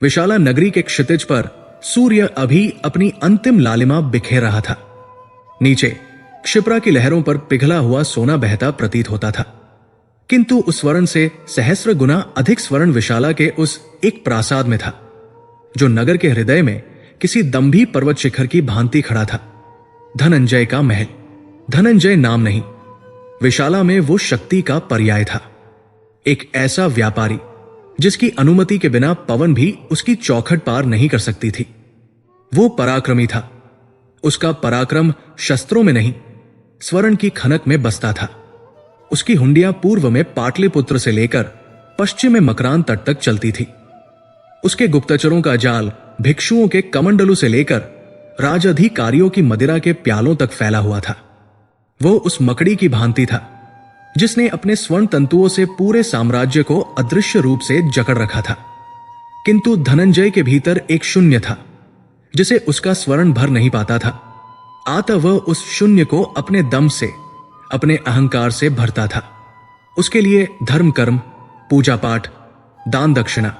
विशाला नगरी के क्षितिज पर सूर्य अभी अपनी अंतिम लालिमा बिखेर रहा था। नीचे क्षिप्रा की लहरों पर पिघला हुआ सोना बहता प्रतीत होता था, किंतु उस स्वर्ण से सहस्र गुना अधिक स्वर्ण विशाला के उस एक प्रासाद में था, जो नगर के हृदय में किसी दंभी पर्वत शिखर की भांति खड़ा था। धनंजय का महल। धनंजय नाम नहीं, विशाला में वो शक्ति का पर्याय था। एक ऐसा व्यापारी जिसकी अनुमति के बिना पवन भी उसकी चौखट पार नहीं कर सकती थी। वो पराक्रमी था। उसका पराक्रम शस्त्रों में नहीं, स्वर्ण की खनक में बसता था। उसकी हुंडियां पूर्व में पाटलिपुत्र से लेकर पश्चिम में मकरान तट तक चलती थी। उसके गुप्तचरों का जाल भिक्षुओं के कमंडलू से लेकर राजअधिकारियों की मदिरा के प्यालों तक फैला हुआ था। वो उस मकड़ी की भांति था जिसने अपने स्वर्ण तंतुओं से पूरे साम्राज्य को अदृश्य रूप से जकड़ रखा था। किंतु धनंजय के भीतर एक शून्य था जिसे उसका स्वर्ण भर नहीं पाता था। आता वह उस शून्य को अपने दम से, अपने अहंकार से भरता था। उसके लिए धर्म कर्म, पूजा पाठ, दान दक्षिणा,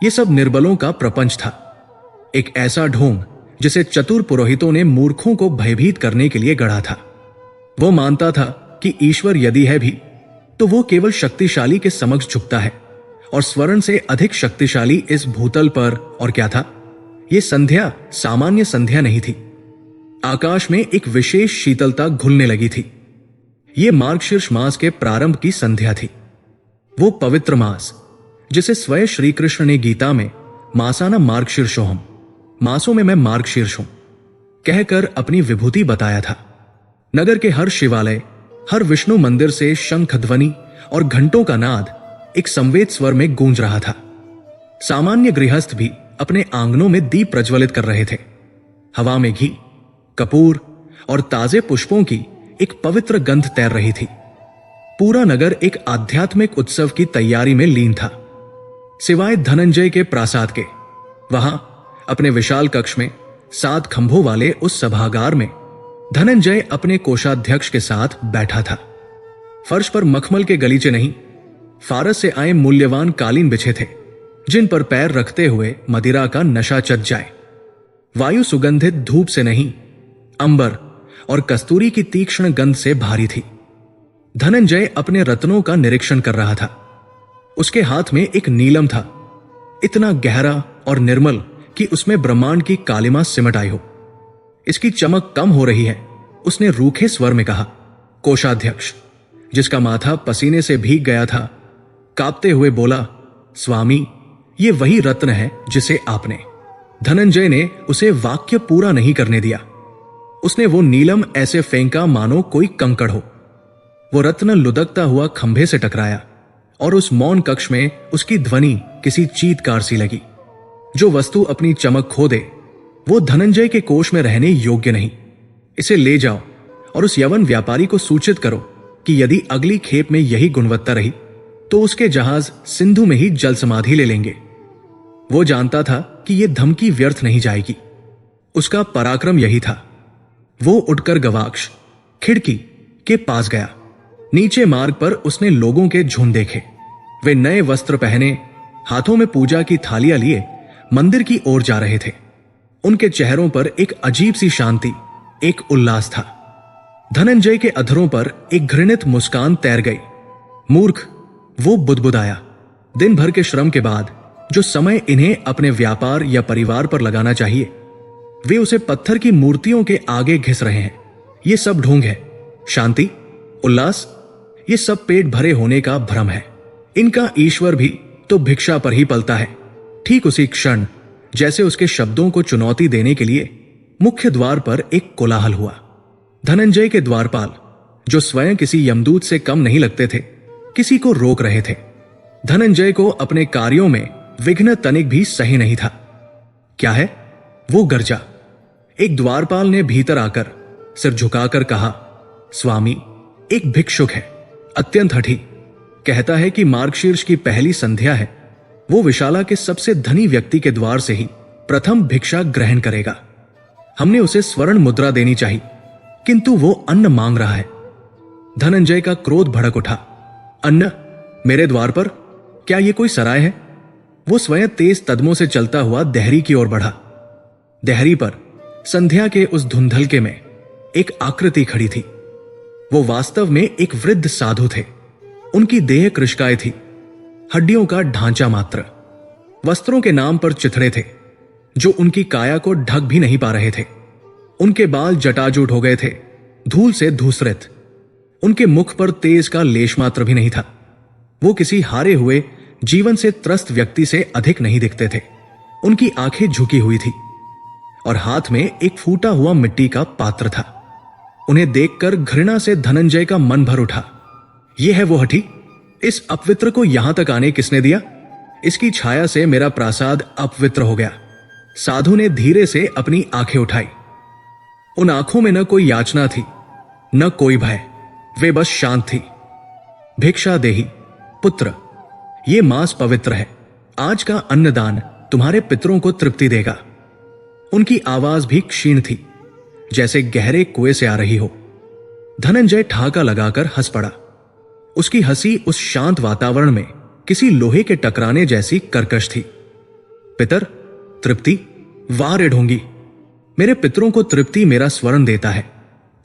ये सब निर्बलों का प्रपंच था। एक ऐसा ढोंग जिसे चतुर पुरोहितों ने मूर्खों को भयभीत करने के लिए गढ़ा था। वो मानता था कि ईश्वर यदि है भी तो वो केवल शक्तिशाली के समक्ष झुकता है, और स्वर्ण से अधिक शक्तिशाली इस भूतल पर और क्या था। ये संध्या सामान्य संध्या नहीं थी। आकाश में एक विशेष शीतलता घुलने लगी थी। ये मार्गशीर्ष मास के प्रारंभ की संध्या थी। वो पवित्र मास जिसे स्वयं श्री कृष्ण ने गीता में मासाना मार्गशीर्षोहम, मासों में मैं मार्गशीर्ष हूं, कहकर अपनी विभूति बताया था। नगर के हर शिवालय, हर विष्णु मंदिर से शंख ध्वनि और घंटों का नाद एक संवेद स्वर में गूंज रहा था। सामान्य गृहस्थ भी अपने आंगनों में दीप प्रज्वलित कर रहे थे। हवा में घी, कपूर और ताजे पुष्पों की एक पवित्र गंध तैर रही थी। पूरा नगर एक आध्यात्मिक उत्सव की तैयारी में लीन था, सिवाय धनंजय के प्रासाद के। वहां अपने विशाल कक्ष में 7 खंभों वाले उस सभागार में धनंजय अपने कोषाध्यक्ष के साथ बैठा था। फर्श पर मखमल के गलीचे नहीं, फारस से आए मूल्यवान कालीन बिछे थे, जिन पर पैर रखते हुए मदिरा का नशा चढ़ जाए। वायु सुगंधित धूप से नहीं, अंबर और कस्तूरी की तीक्ष्ण गंध से भारी थी। धनंजय अपने रत्नों का निरीक्षण कर रहा था। उसके हाथ में एक नीलम था, इतना गहरा और निर्मल कि उसमें ब्रह्मांड की कालिमा सिमट आई हो। इसकी चमक कम हो रही है, उसने रूखे स्वर में कहा। कोषाध्यक्ष, जिसका माथा पसीने से भीग गया था, कांपते हुए बोला, स्वामी, ये वही रत्न है जिसे आपने। धनंजय ने उसे वाक्य पूरा नहीं करने दिया। उसने वो नीलम ऐसे फेंका मानो कोई कंकड़ हो। वो रत्न लुदकता हुआ खंभे से टकराया और उस मौन कक्ष में उसकी ध्वनि किसी चीत्कार सी लगी। जो वस्तु अपनी चमक खो दे वो धनंजय के कोष में रहने योग्य नहीं। इसे ले जाओ और उस यवन व्यापारी को सूचित करो कि यदि अगली खेप में यही गुणवत्ता रही तो उसके जहाज सिंधु में ही जल समाधि ले लेंगे। वो जानता था कि यह धमकी व्यर्थ नहीं जाएगी। उसका पराक्रम यही था। वो उठकर गवाक्ष खिड़की के पास गया। नीचे मार्ग पर उसने लोगों के झुंड देखे। वे नए वस्त्र पहने, हाथों में पूजा की थालियां लिए मंदिर की ओर जा रहे थे। उनके चेहरों पर एक अजीब सी शांति, एक उल्लास था। धनंजय के अधरों पर एक घृणित मुस्कान तैर गई। मूर्ख, वो बुदबुदाया। दिन भर के श्रम के बाद जो समय इन्हें अपने व्यापार या परिवार पर लगाना चाहिए, वे उसे पत्थर की मूर्तियों के आगे घिस रहे हैं। ये सब ढोंग है। शांति, उल्लास, ये सब पेट भरे होने का भ्रम है। इनका ईश्वर भी तो भिक्षा पर ही पलता है। ठीक उसी क्षण जैसे उसके शब्दों को चुनौती देने के लिए मुख्य द्वार पर एक कोलाहल हुआ। धनंजय के द्वारपाल, जो स्वयं किसी यमदूत से कम नहीं लगते थे, किसी को रोक रहे थे। धनंजय को अपने कार्यों में विघ्न तनिक भी सही नहीं था। क्या है? वो गर्जा। एक द्वारपाल ने भीतर आकर सिर झुकाकर कहा, स्वामी, एक भिक्षुक है, अत्यंत हठी। कहता है कि मार्गशीर्ष की पहली संध्या है। वो विशाला के सबसे धनी व्यक्ति के द्वार से ही प्रथम भिक्षा ग्रहण करेगा। हमने उसे स्वर्ण मुद्रा देनी चाहिए, किंतु वो अन्न मांग रहा है। धनंजय का क्रोध भड़क उठा। अन्न? मेरे द्वार पर? क्या ये कोई सराय है? वो स्वयं तेज कदमों से चलता हुआ देहरी की ओर बढ़ा। देहरी पर संध्या के उस धुंधलके में एक आकृति खड़ी थी। वो वास्तव में एक वृद्ध साधु थे। उनकी देह कृशकाय थी, हड्डियों का ढांचा मात्र। वस्त्रों के नाम पर चिथड़े थे जो उनकी काया को ढक भी नहीं पा रहे थे। उनके बाल जटाजूट हो गए थे, धूल से धूसरित। उनके मुख पर तेज का लेश मात्र भी नहीं था। वो किसी हारे हुए जीवन से त्रस्त व्यक्ति से अधिक नहीं दिखते थे। उनकी आंखें झुकी हुई थी और हाथ में एक फूटा हुआ मिट्टी का पात्र था। उन्हें देखकर घृणा से धनंजय का मन भर उठा। यह है वो हठी? इस अपवित्र को यहां तक आने किसने दिया? इसकी छाया से मेरा प्रासाद अपवित्र हो गया। साधु ने धीरे से अपनी आंखें उठाई। उन आंखों में न कोई याचना थी, न कोई भय। वे बस शांत थी। भिक्षा देही पुत्र, ये मांस पवित्र है। आज का अन्नदान तुम्हारे पितरों को तृप्ति देगा। उनकी आवाज भी क्षीण थी, जैसे गहरे कुएं से आ रही हो। धनंजय ठहाका लगाकर हंस पड़ा। उसकी हंसी उस शांत वातावरण में किसी लोहे के टकराने जैसी कर्कश थी। पितर तृप्ति? वाह रे ढोंगी, मेरे पितरों को तृप्ति मेरा स्वर्ण देता है,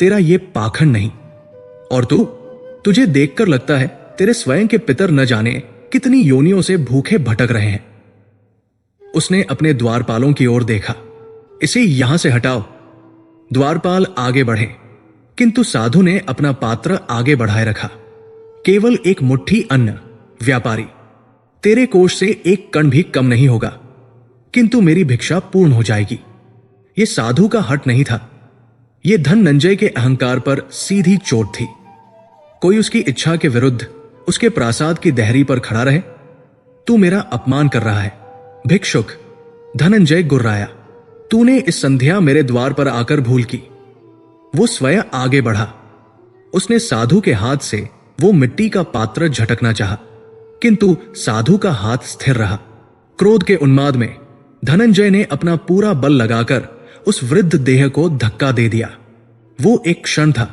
तेरा ये पाखंड नहीं। और तुझे देखकर लगता है तेरे स्वयं के पितर न जाने कितनी योनियों से भूखे भटक रहे हैं। उसने अपने द्वारपालों की ओर देखा। इसे यहां से हटाओ। द्वारपाल आगे बढ़े, किंतु साधु ने अपना पात्र आगे बढ़ाए रखा। केवल एक मुट्ठी अन्न। व्यापारी, तेरे कोष से एक कण भी कम नहीं होगा, किंतु मेरी भिक्षा पूर्ण हो जाएगी। यह साधु का हट नहीं था, यह धनंजय के अहंकार पर सीधी चोट थी। कोई उसकी इच्छा के विरुद्ध उसके प्रासाद की देहरी पर खड़ा रहे? तू मेरा अपमान कर रहा है भिक्षुक। धनंजय गुर्राया। तूने इस संध्या मेरे द्वार पर आकर भूल की। वो स्वयं आगे बढ़ा। उसने साधु के हाथ से वो मिट्टी का पात्र झटकना चाहा, किंतु साधु का हाथ स्थिर रहा। क्रोध के उन्माद में धनंजय ने अपना पूरा बल लगाकर उस वृद्ध देह को धक्का दे दिया। वो एक क्षण था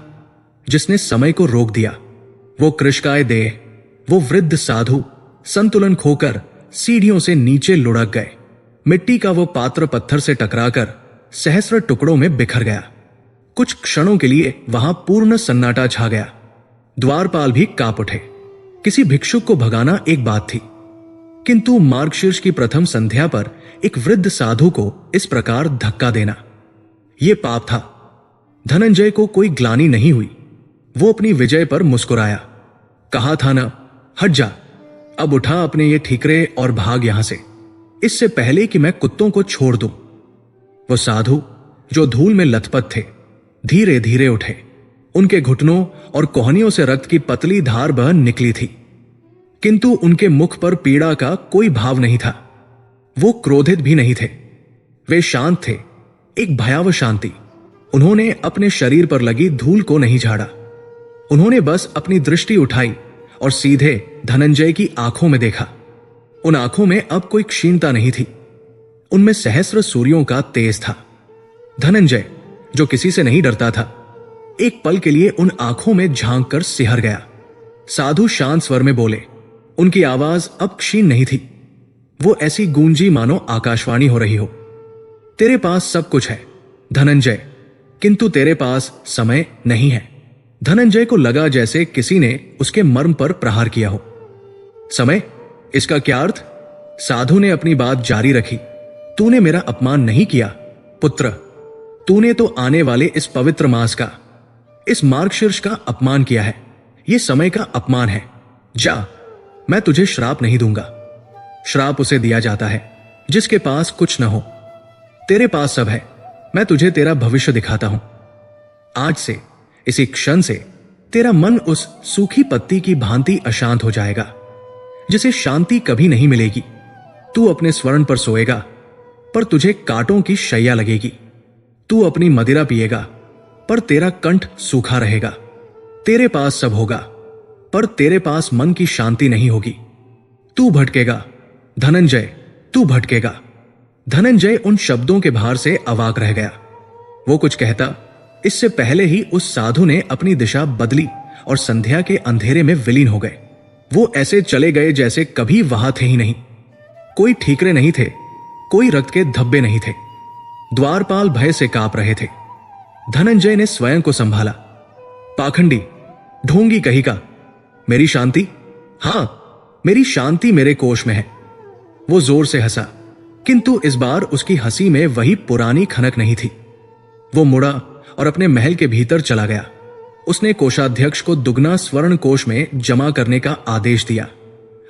जिसने समय को रोक दिया। वो कृशकाय देह, वो वृद्ध साधु संतुलन खोकर सीढ़ियों से नीचे लुढ़क गए। मिट्टी का वो पात्र पत्थर से टकराकर सहस्र टुकड़ों में बिखर गया। कुछ क्षणों के लिए वहां पूर्ण सन्नाटा छा गया। द्वारपाल भी कांप उठे। किसी भिक्षुक को भगाना एक बात थी, किंतु मार्गशीर्ष की प्रथम संध्या पर एक वृद्ध साधु को इस प्रकार धक्का देना, यह पाप था। धनंजय को कोई ग्लानि नहीं हुई। वो अपनी विजय पर मुस्कुराया। कहा था ना, हट जा। अब उठा अपने ये ठीकरे और भाग यहां से, इससे पहले कि मैं कुत्तों को छोड़ दूं। वो साधु जो धूल में लथपथ थे धीरे धीरे उठे। उनके घुटनों और कोहनियों से रक्त की पतली धार बह निकली थी, किंतु उनके मुख पर पीड़ा का कोई भाव नहीं था। वो क्रोधित भी नहीं थे, वे शांत थे, एक भयावह शांति। उन्होंने अपने शरीर पर लगी धूल को नहीं झाड़ा। उन्होंने बस अपनी दृष्टि उठाई और सीधे धनंजय की आंखों में देखा। उन आंखों में अब कोई क्षीणता नहीं थी, उनमें सहस्र सूर्यों का तेज था। धनंजय जो किसी से नहीं डरता था, एक पल के लिए उन आंखों में झांक कर सिहर गया। साधु शांत स्वर में बोले। उनकी आवाज अब क्षीण नहीं थी, वो ऐसी गूंजी मानो आकाशवाणी हो रही हो। तेरे पास सब कुछ है धनंजय, किंतु तेरे पास समय नहीं है। धनंजय को लगा जैसे किसी ने उसके मर्म पर प्रहार किया हो। समय? इसका क्या अर्थ? साधु ने अपनी बात जारी रखी। तूने मेरा अपमान नहीं किया पुत्र, तूने तो आने वाले इस पवित्र मास का, इस मार्गशीर्ष का अपमान किया है। यह समय का अपमान है। जा, मैं तुझे श्राप नहीं दूंगा। श्राप उसे दिया जाता है जिसके पास कुछ न हो। तेरे पास सब है, मैं तुझे तेरा भविष्य दिखाता हूं। आज से, इसी क्षण से तेरा मन उस सूखी पत्ती की भांति अशांत हो जाएगा जिसे शांति कभी नहीं मिलेगी। तू अपने स्वर्ण पर सोएगा पर तुझे कांटों की शैया लगेगी। तू अपनी मदिरा पिएगा पर तेरा कंठ सूखा रहेगा। तेरे पास सब होगा पर तेरे पास मन की शांति नहीं होगी। तू भटकेगा धनंजय, तू भटकेगा। धनंजय उन शब्दों के भार से अवाक रह गया। वो कुछ कहता, इससे पहले ही उस साधु ने अपनी दिशा बदली और संध्या के अंधेरे में विलीन हो गए। वो ऐसे चले गए जैसे कभी वहां थे ही नहीं। कोई ठीकरे नहीं थे, कोई रक्त के धब्बे नहीं थे। द्वारपाल भय से कांप रहे थे। धनंजय ने स्वयं को संभाला। पाखंडी, ढोंगी कही का, मेरी शांति? हां, मेरी शांति मेरे कोष में है। वो जोर से हंसा, किंतु इस बार उसकी हंसी में वही पुरानी खनक नहीं थी। वो मुड़ा और अपने महल के भीतर चला गया। उसने कोषाध्यक्ष को दुगना स्वर्ण कोष में जमा करने का आदेश दिया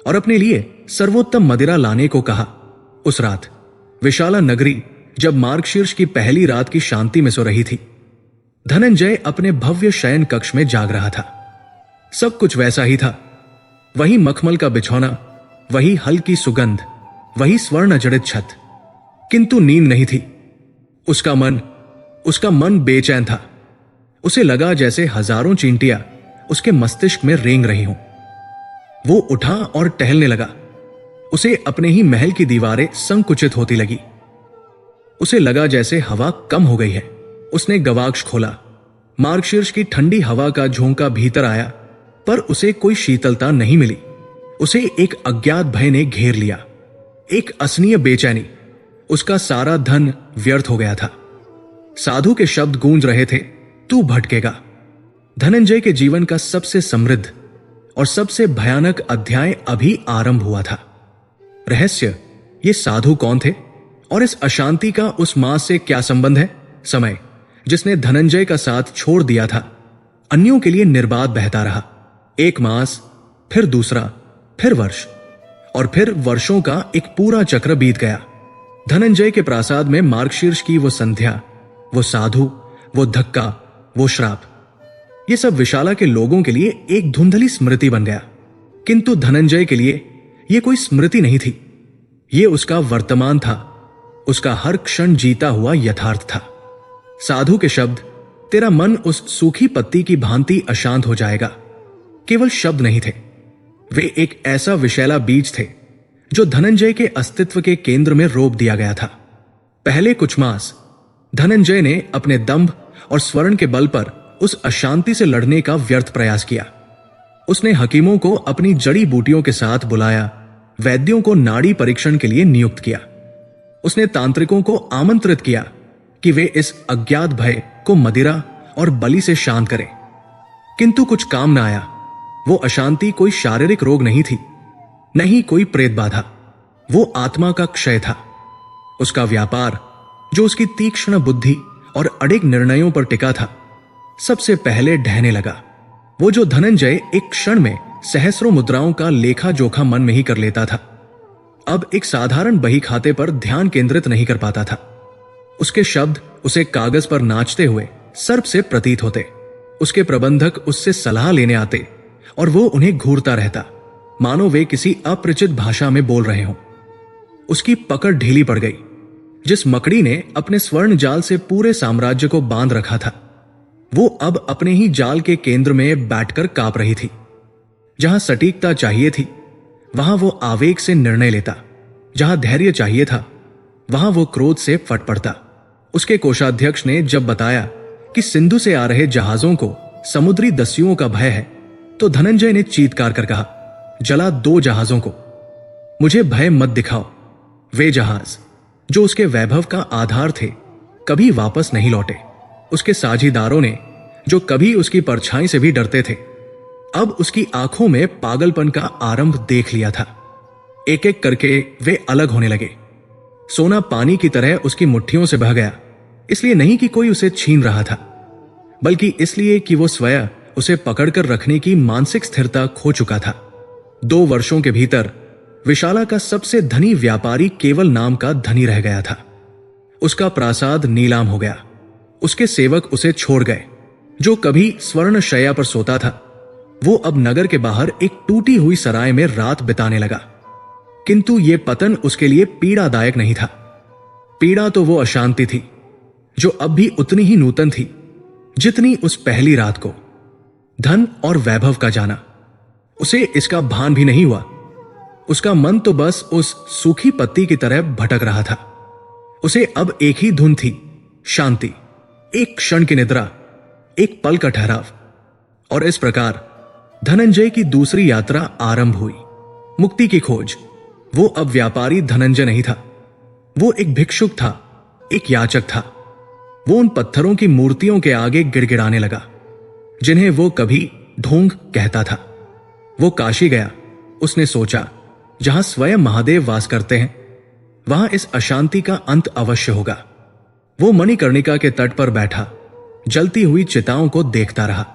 और अपने लिए सर्वोत्तम मदिरा लाने को कहा। उस रात विशाला नगरी जब मार्गशीर्ष की पहली रात की शांति में सो रही थी, धनंजय अपने भव्य शयन कक्ष में जाग रहा था। सब कुछ वैसा ही था। वही मखमल का बिछौना, वही हल्की सुगंध, वही स्वर्ण जड़ित छत, किंतु नींद नहीं थी। उसका मन बेचैन था। उसे लगा जैसे हजारों चींटियां उसके मस्तिष्क में रेंग रही हों। वो उठा और टहलने लगा। उसे अपने ही महल की दीवारें संकुचित होती लगी। उसे लगा जैसे हवा कम हो गई है। उसने गवाक्ष खोला। मार्गशीर्ष की ठंडी हवा का झोंका भीतर आया, पर उसे कोई शीतलता नहीं मिली। उसे एक अज्ञात भय ने घेर लिया, एक असनीय बेचैनी। उसका सारा धन व्यर्थ हो गया था। साधु के शब्द गूंज रहे थे, तू भटकेगा। धनंजय के जीवन का सबसे समृद्ध और सबसे भयानक अध्याय अभी आरंभ हुआ था। रहस्य, ये साधु कौन थे और इस अशांति का उस मां से क्या संबंध है? समय, जिसने धनंजय का साथ छोड़ दिया था, अन्यों के लिए निर्बाध बहता रहा। एक मास, फिर दूसरा, फिर वर्ष, और फिर वर्षों का एक पूरा चक्र बीत गया। धनंजय के प्रासाद में मार्गशीर्ष की वो संध्या, वो साधु, वो धक्का, वो श्राप, ये सब विशाला के लोगों के लिए एक धुंधली स्मृति बन गया। किंतु धनंजय के लिए ये कोई स्मृति नहीं थी। ये उसका वर्तमान था, उसका हर क्षण जीता हुआ यथार्थ था। साधु के शब्द, तेरा मन उस सूखी पत्ती की भांति अशांत हो जाएगा, केवल शब्द नहीं थे। वे एक ऐसा विषैला बीज थे जो धनंजय के अस्तित्व के केंद्र में रोप दिया गया था। पहले कुछ मास धनंजय ने अपने दंभ और स्वर्ण के बल पर उस अशांति से लड़ने का व्यर्थ प्रयास किया। उसने हकीमों को अपनी जड़ी बूटियों के साथ बुलाया, वैद्यों को नाड़ी परीक्षण के लिए नियुक्त किया। उसने तांत्रिकों को आमंत्रित किया कि वे इस अज्ञात भय को मदिरा और बलि से शांत करें। किंतु कुछ काम न आया। वो अशांति कोई शारीरिक रोग नहीं थी, नहीं कोई प्रेत बाधा। वो आत्मा का क्षय था। उसका व्यापार, जो उसकी तीक्ष्ण बुद्धि और अडिग निर्णयों पर टिका था, सबसे पहले ढहने लगा। वो जो धनंजय एक क्षण में सहस्रों मुद्राओं का लेखा जोखा मन में ही कर लेता था, अब एक साधारण बही खाते पर ध्यान केंद्रित नहीं कर पाता था। उसके शब्द उसे कागज पर नाचते हुए सर्प से प्रतीत होते। उसके प्रबंधक उससे सलाह लेने आते और वो उन्हें घूरता रहता, मानो वे किसी अपरिचित भाषा में बोल रहे हों। उसकी पकड़ ढीली पड़ गई। जिस मकड़ी ने अपने स्वर्ण जाल से पूरे साम्राज्य को बांध रखा था, वो अब अपने ही जाल के केंद्र में बैठकर कांप रही थी। जहां सटीकता चाहिए थी, वहां वो आवेग से निर्णय लेता। जहां धैर्य चाहिए था, वहां वो क्रोध से फट पड़ता। उसके कोषाध्यक्ष ने जब बताया कि सिंधु से आ रहे जहाजों को समुद्री दस्युओं का भय है, तो धनंजय ने चीत्कार कर कहा, जला दो जहाजों को, मुझे भय मत दिखाओ। वे जहाज जो उसके वैभव का आधार थे, कभी वापस नहीं लौटे। उसके साझीदारों ने, जो कभी उसकी परछाई से भी डरते थे, अब उसकी आंखों में पागलपन का आरंभ देख लिया था। एक एक करके वे अलग होने लगे। सोना पानी की तरह उसकी मुट्ठियों से बह गया, इसलिए नहीं कि कोई उसे छीन रहा था, बल्कि इसलिए कि वो स्वयं उसे पकड़कर रखने की मानसिक स्थिरता खो चुका था। 2 वर्षों के भीतर विशाला का सबसे धनी व्यापारी केवल नाम का धनी रह गया था। उसका प्रासाद नीलाम हो गया। उसके सेवक उसे छोड़ गए। जो कभी स्वर्ण शैया पर सोता था, वो अब नगर के बाहर एक टूटी हुई सराय में रात बिताने लगा। किंतु यह पतन उसके लिए पीड़ादायक नहीं था। पीड़ा तो वो अशांति थी, जो अब भी उतनी ही नूतन थी जितनी उस पहली रात को। धन और वैभव का जाना, उसे इसका भान भी नहीं हुआ। उसका मन तो बस उस सूखी पत्ती की तरह भटक रहा था। उसे अब एक ही धुन थी, शांति, एक क्षण की निद्रा, एक पल का ठहराव। और इस प्रकार धनंजय की दूसरी यात्रा आरंभ हुई। मुक्ति की खोज, वो अब व्यापारी धनंजय नहीं था, वो एक भिक्षुक था, एक याचक था। वो उन पत्थरों की मूर्तियों के आगे गिड़गिड़ाने लगा जिन्हें वो कभी ढोंग कहता था। वो काशी गया। उसने सोचा, जहां स्वयं महादेव वास करते हैं वहां इस अशांति का अंत अवश्य होगा। वो मणिकर्णिका के तट पर बैठा जलती हुई चिताओं को देखता रहा।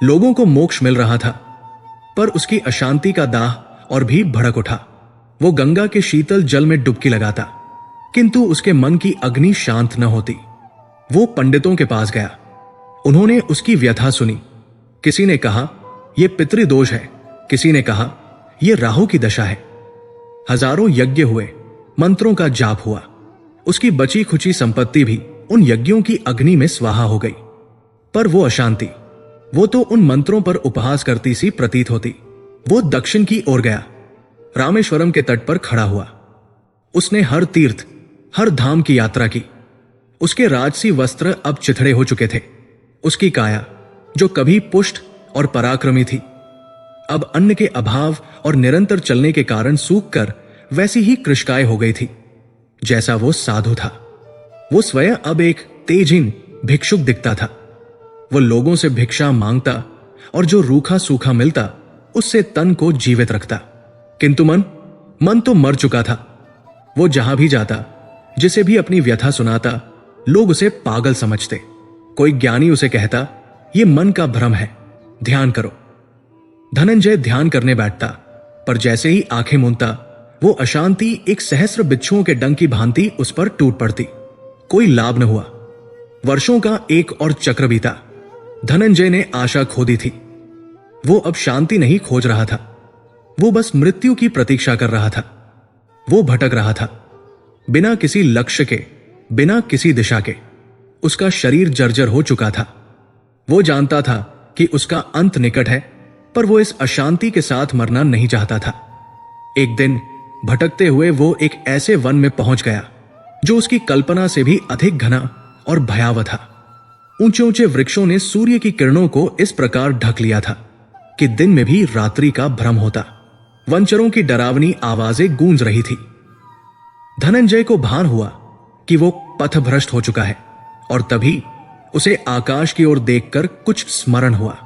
लोगों को मोक्ष मिल रहा था, पर उसकी अशांति का दाह और भी भड़क उठा। वो गंगा के शीतल जल में डुबकी लगाता, किंतु उसके मन की अग्नि शांत न होती। वो पंडितों के पास गया। उन्होंने उसकी व्यथा सुनी। किसी ने कहा यह पितृदोष है, किसी ने कहा यह राहु की दशा है। हजारों यज्ञ हुए, मंत्रों का जाप हुआ। उसकी बची खुची संपत्ति भी उन यज्ञों की अग्नि में स्वाहा हो गई। पर वो अशांति, वो तो उन मंत्रों पर उपहास करती सी प्रतीत होती। वो दक्षिण की ओर गया, रामेश्वरम के तट पर खड़ा हुआ। उसने हर तीर्थ, हर धाम की यात्रा की। उसके राजसी वस्त्र अब चिथड़े हो चुके थे। उसकी काया, जो कभी पुष्ट और पराक्रमी थी, अब अन्न के अभाव और निरंतर चलने के कारण सूख कर वैसी ही कृशकाय हो गई थी जैसा वो साधु था। वो स्वयं अब एक तेजहीन भिक्षुक दिखता था। वो लोगों से भिक्षा मांगता और जो रूखा सूखा मिलता उससे तन को जीवित रखता। किंतु मन तो मर चुका था। वो जहां भी जाता, जिसे भी अपनी व्यथा सुनाता, लोग उसे पागल समझते। कोई ज्ञानी उसे कहता, यह मन का भ्रम है, ध्यान करो। धनंजय ध्यान करने बैठता, पर जैसे ही आंखें मूंदता वो अशांति एक सहस्र बिच्छुओं के डंक की भांति उस पर टूट पड़ती। कोई लाभ न हुआ। वर्षों का एक और चक्र बीता। धनंजय ने आशा खो दी थी। वो अब शांति नहीं खोज रहा था, वो बस मृत्यु की प्रतीक्षा कर रहा था। वो भटक रहा था, बिना किसी लक्ष्य के, बिना किसी दिशा के। उसका शरीर जर्जर हो चुका था। वो जानता था कि उसका अंत निकट है, पर वो इस अशांति के साथ मरना नहीं चाहता था। एक दिन भटकते हुए वो एक ऐसे वन में पहुंच गया जो उसकी कल्पना से भी अधिक घना और भयावह था। ऊंचे ऊंचे वृक्षों ने सूर्य की किरणों को इस प्रकार ढक लिया था कि दिन में भी रात्रि का भ्रम होता। वंचरों की डरावनी आवाजें गूंज रही थी। धनंजय को भान हुआ कि वो पथभ्रष्ट हो चुका है, और तभी उसे आकाश की ओर देखकर कुछ स्मरण हुआ।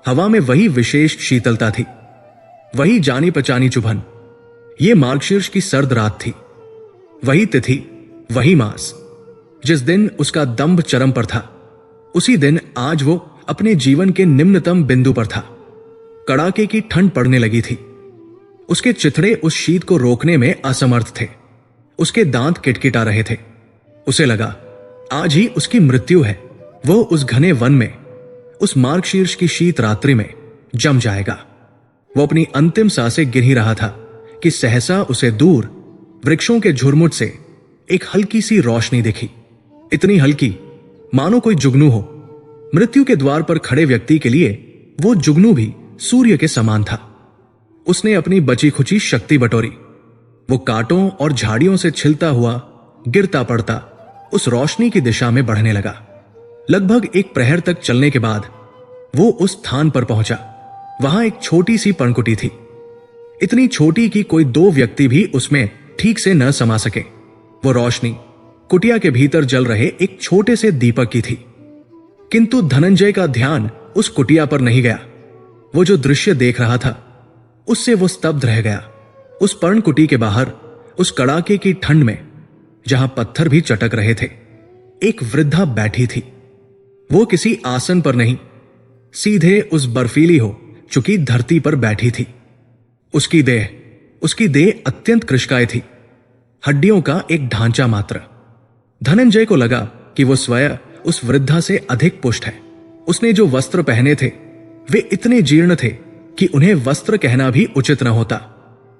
हवा में वही विशेष शीतलता थी, वही जानी पहचानी चुभन। ये मार्गशीर्ष की सर्द रात थी, वही तिथि, वही मास। जिस दिन उसका दंभ चरम पर था, उसी दिन आज वो अपने जीवन के निम्नतम बिंदु पर था। कड़ाके की ठंड पड़ने लगी थी। उसके चिथड़े उस शीत को रोकने में असमर्थ थे। उसके दांत किटकिटा रहे थे। उसे लगा आज ही उसकी मृत्यु है। वो उस घने वन में, उस मार्गशीर्ष की शीत रात्रि में जम जाएगा। वो अपनी अंतिम सांसें गिन ही रहा था कि सहसा उसे दूर वृक्षों के झुरमुट से एक हल्की सी रोशनी दिखी। इतनी हल्की मानो कोई जुगनू हो। मृत्यु के द्वार पर खड़े व्यक्ति के लिए वो जुगनू भी सूर्य के समान था। उसने अपनी बची खुची शक्ति बटोरी। वो कांटों और झाड़ियों से छिलता हुआ, गिरता पड़ता उस रोशनी की दिशा में बढ़ने लगा। लगभग एक प्रहर तक चलने के बाद वो उस स्थान पर पहुंचा। वहां एक छोटी सी पनकुटी थी, इतनी छोटी कि कोई दो व्यक्ति भी उसमें ठीक से न समा सके। वो रोशनी कुटिया के भीतर जल रहे एक छोटे से दीपक की थी। किंतु धनंजय का ध्यान उस कुटिया पर नहीं गया। वो जो दृश्य देख रहा था उससे वो स्तब्ध रह गया। उस पर्णकुटी के बाहर, उस कड़ाके की ठंड में, जहां पत्थर भी चटक रहे थे, एक वृद्धा बैठी थी। वो किसी आसन पर नहीं, सीधे उस बर्फीली हो चुकी धरती पर बैठी थी। उसकी देह अत्यंत कृशकाय थी, हड्डियों का एक ढांचा मात्र। धनंजय को लगा कि वो स्वयं उस वृद्धा से अधिक पुष्ट है। उसने जो वस्त्र पहने थे वे इतने जीर्ण थे कि उन्हें वस्त्र कहना भी उचित न होता।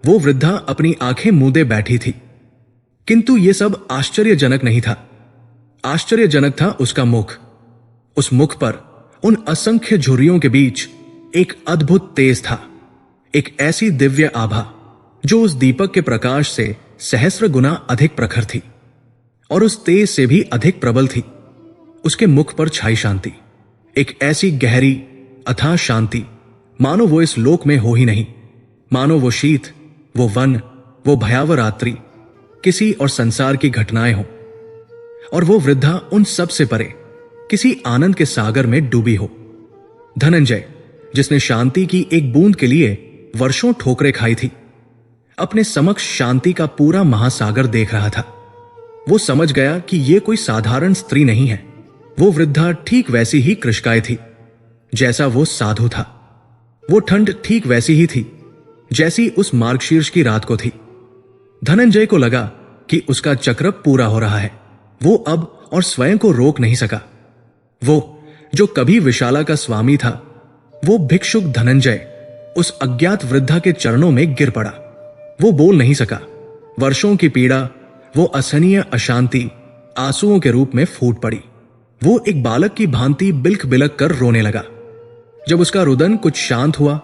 वो वृद्धा अपनी आंखें मूंदे बैठी थी। किंतु यह सब आश्चर्यजनक नहीं था। आश्चर्यजनक था उसका मुख। उस मुख पर, उन असंख्य झुर्रियों के बीच एक अद्भुत तेज था, एक ऐसी दिव्य आभा जो उस दीपक के प्रकाश से सहस्र गुना अधिक प्रखर थी और उस तेज से भी अधिक प्रबल थी। उसके मुख पर छाई शांति, एक ऐसी गहरी अथाह शांति, मानो वो इस लोक में हो ही नहीं। मानो वो शीत वो वन, वो भयावह रात्रि, किसी और संसार की घटनाएं हों, और वो वृद्धा उन सब से परे किसी आनंद के सागर में डूबी हो। धनंजय, जिसने शांति की एक बूंद के लिए वर्षों ठोकरें खाई थी, अपने समक्ष शांति का पूरा महासागर देख रहा था। वो समझ गया कि ये कोई साधारण स्त्री नहीं है। वो वृद्धा ठीक वैसी ही कृशकाय थी जैसा वो साधु था। वो ठंड ठीक वैसी ही थी जैसी उस मार्गशीर्ष की रात को थी। धनंजय को लगा कि उसका चक्र पूरा हो रहा है। वो अब और स्वयं को रोक नहीं सका। वो जो कभी विशाला का स्वामी था, वो भिक्षुक धनंजय उस अज्ञात वृद्धा के चरणों में गिर पड़ा। वो बोल नहीं सका। वर्षों की पीड़ा, वो असहनीय अशांति आंसुओं के रूप में फूट पड़ी। वो एक बालक की भांति बिलख बिलख कर रोने लगा। जब उसका रुदन कुछ शांत हुआ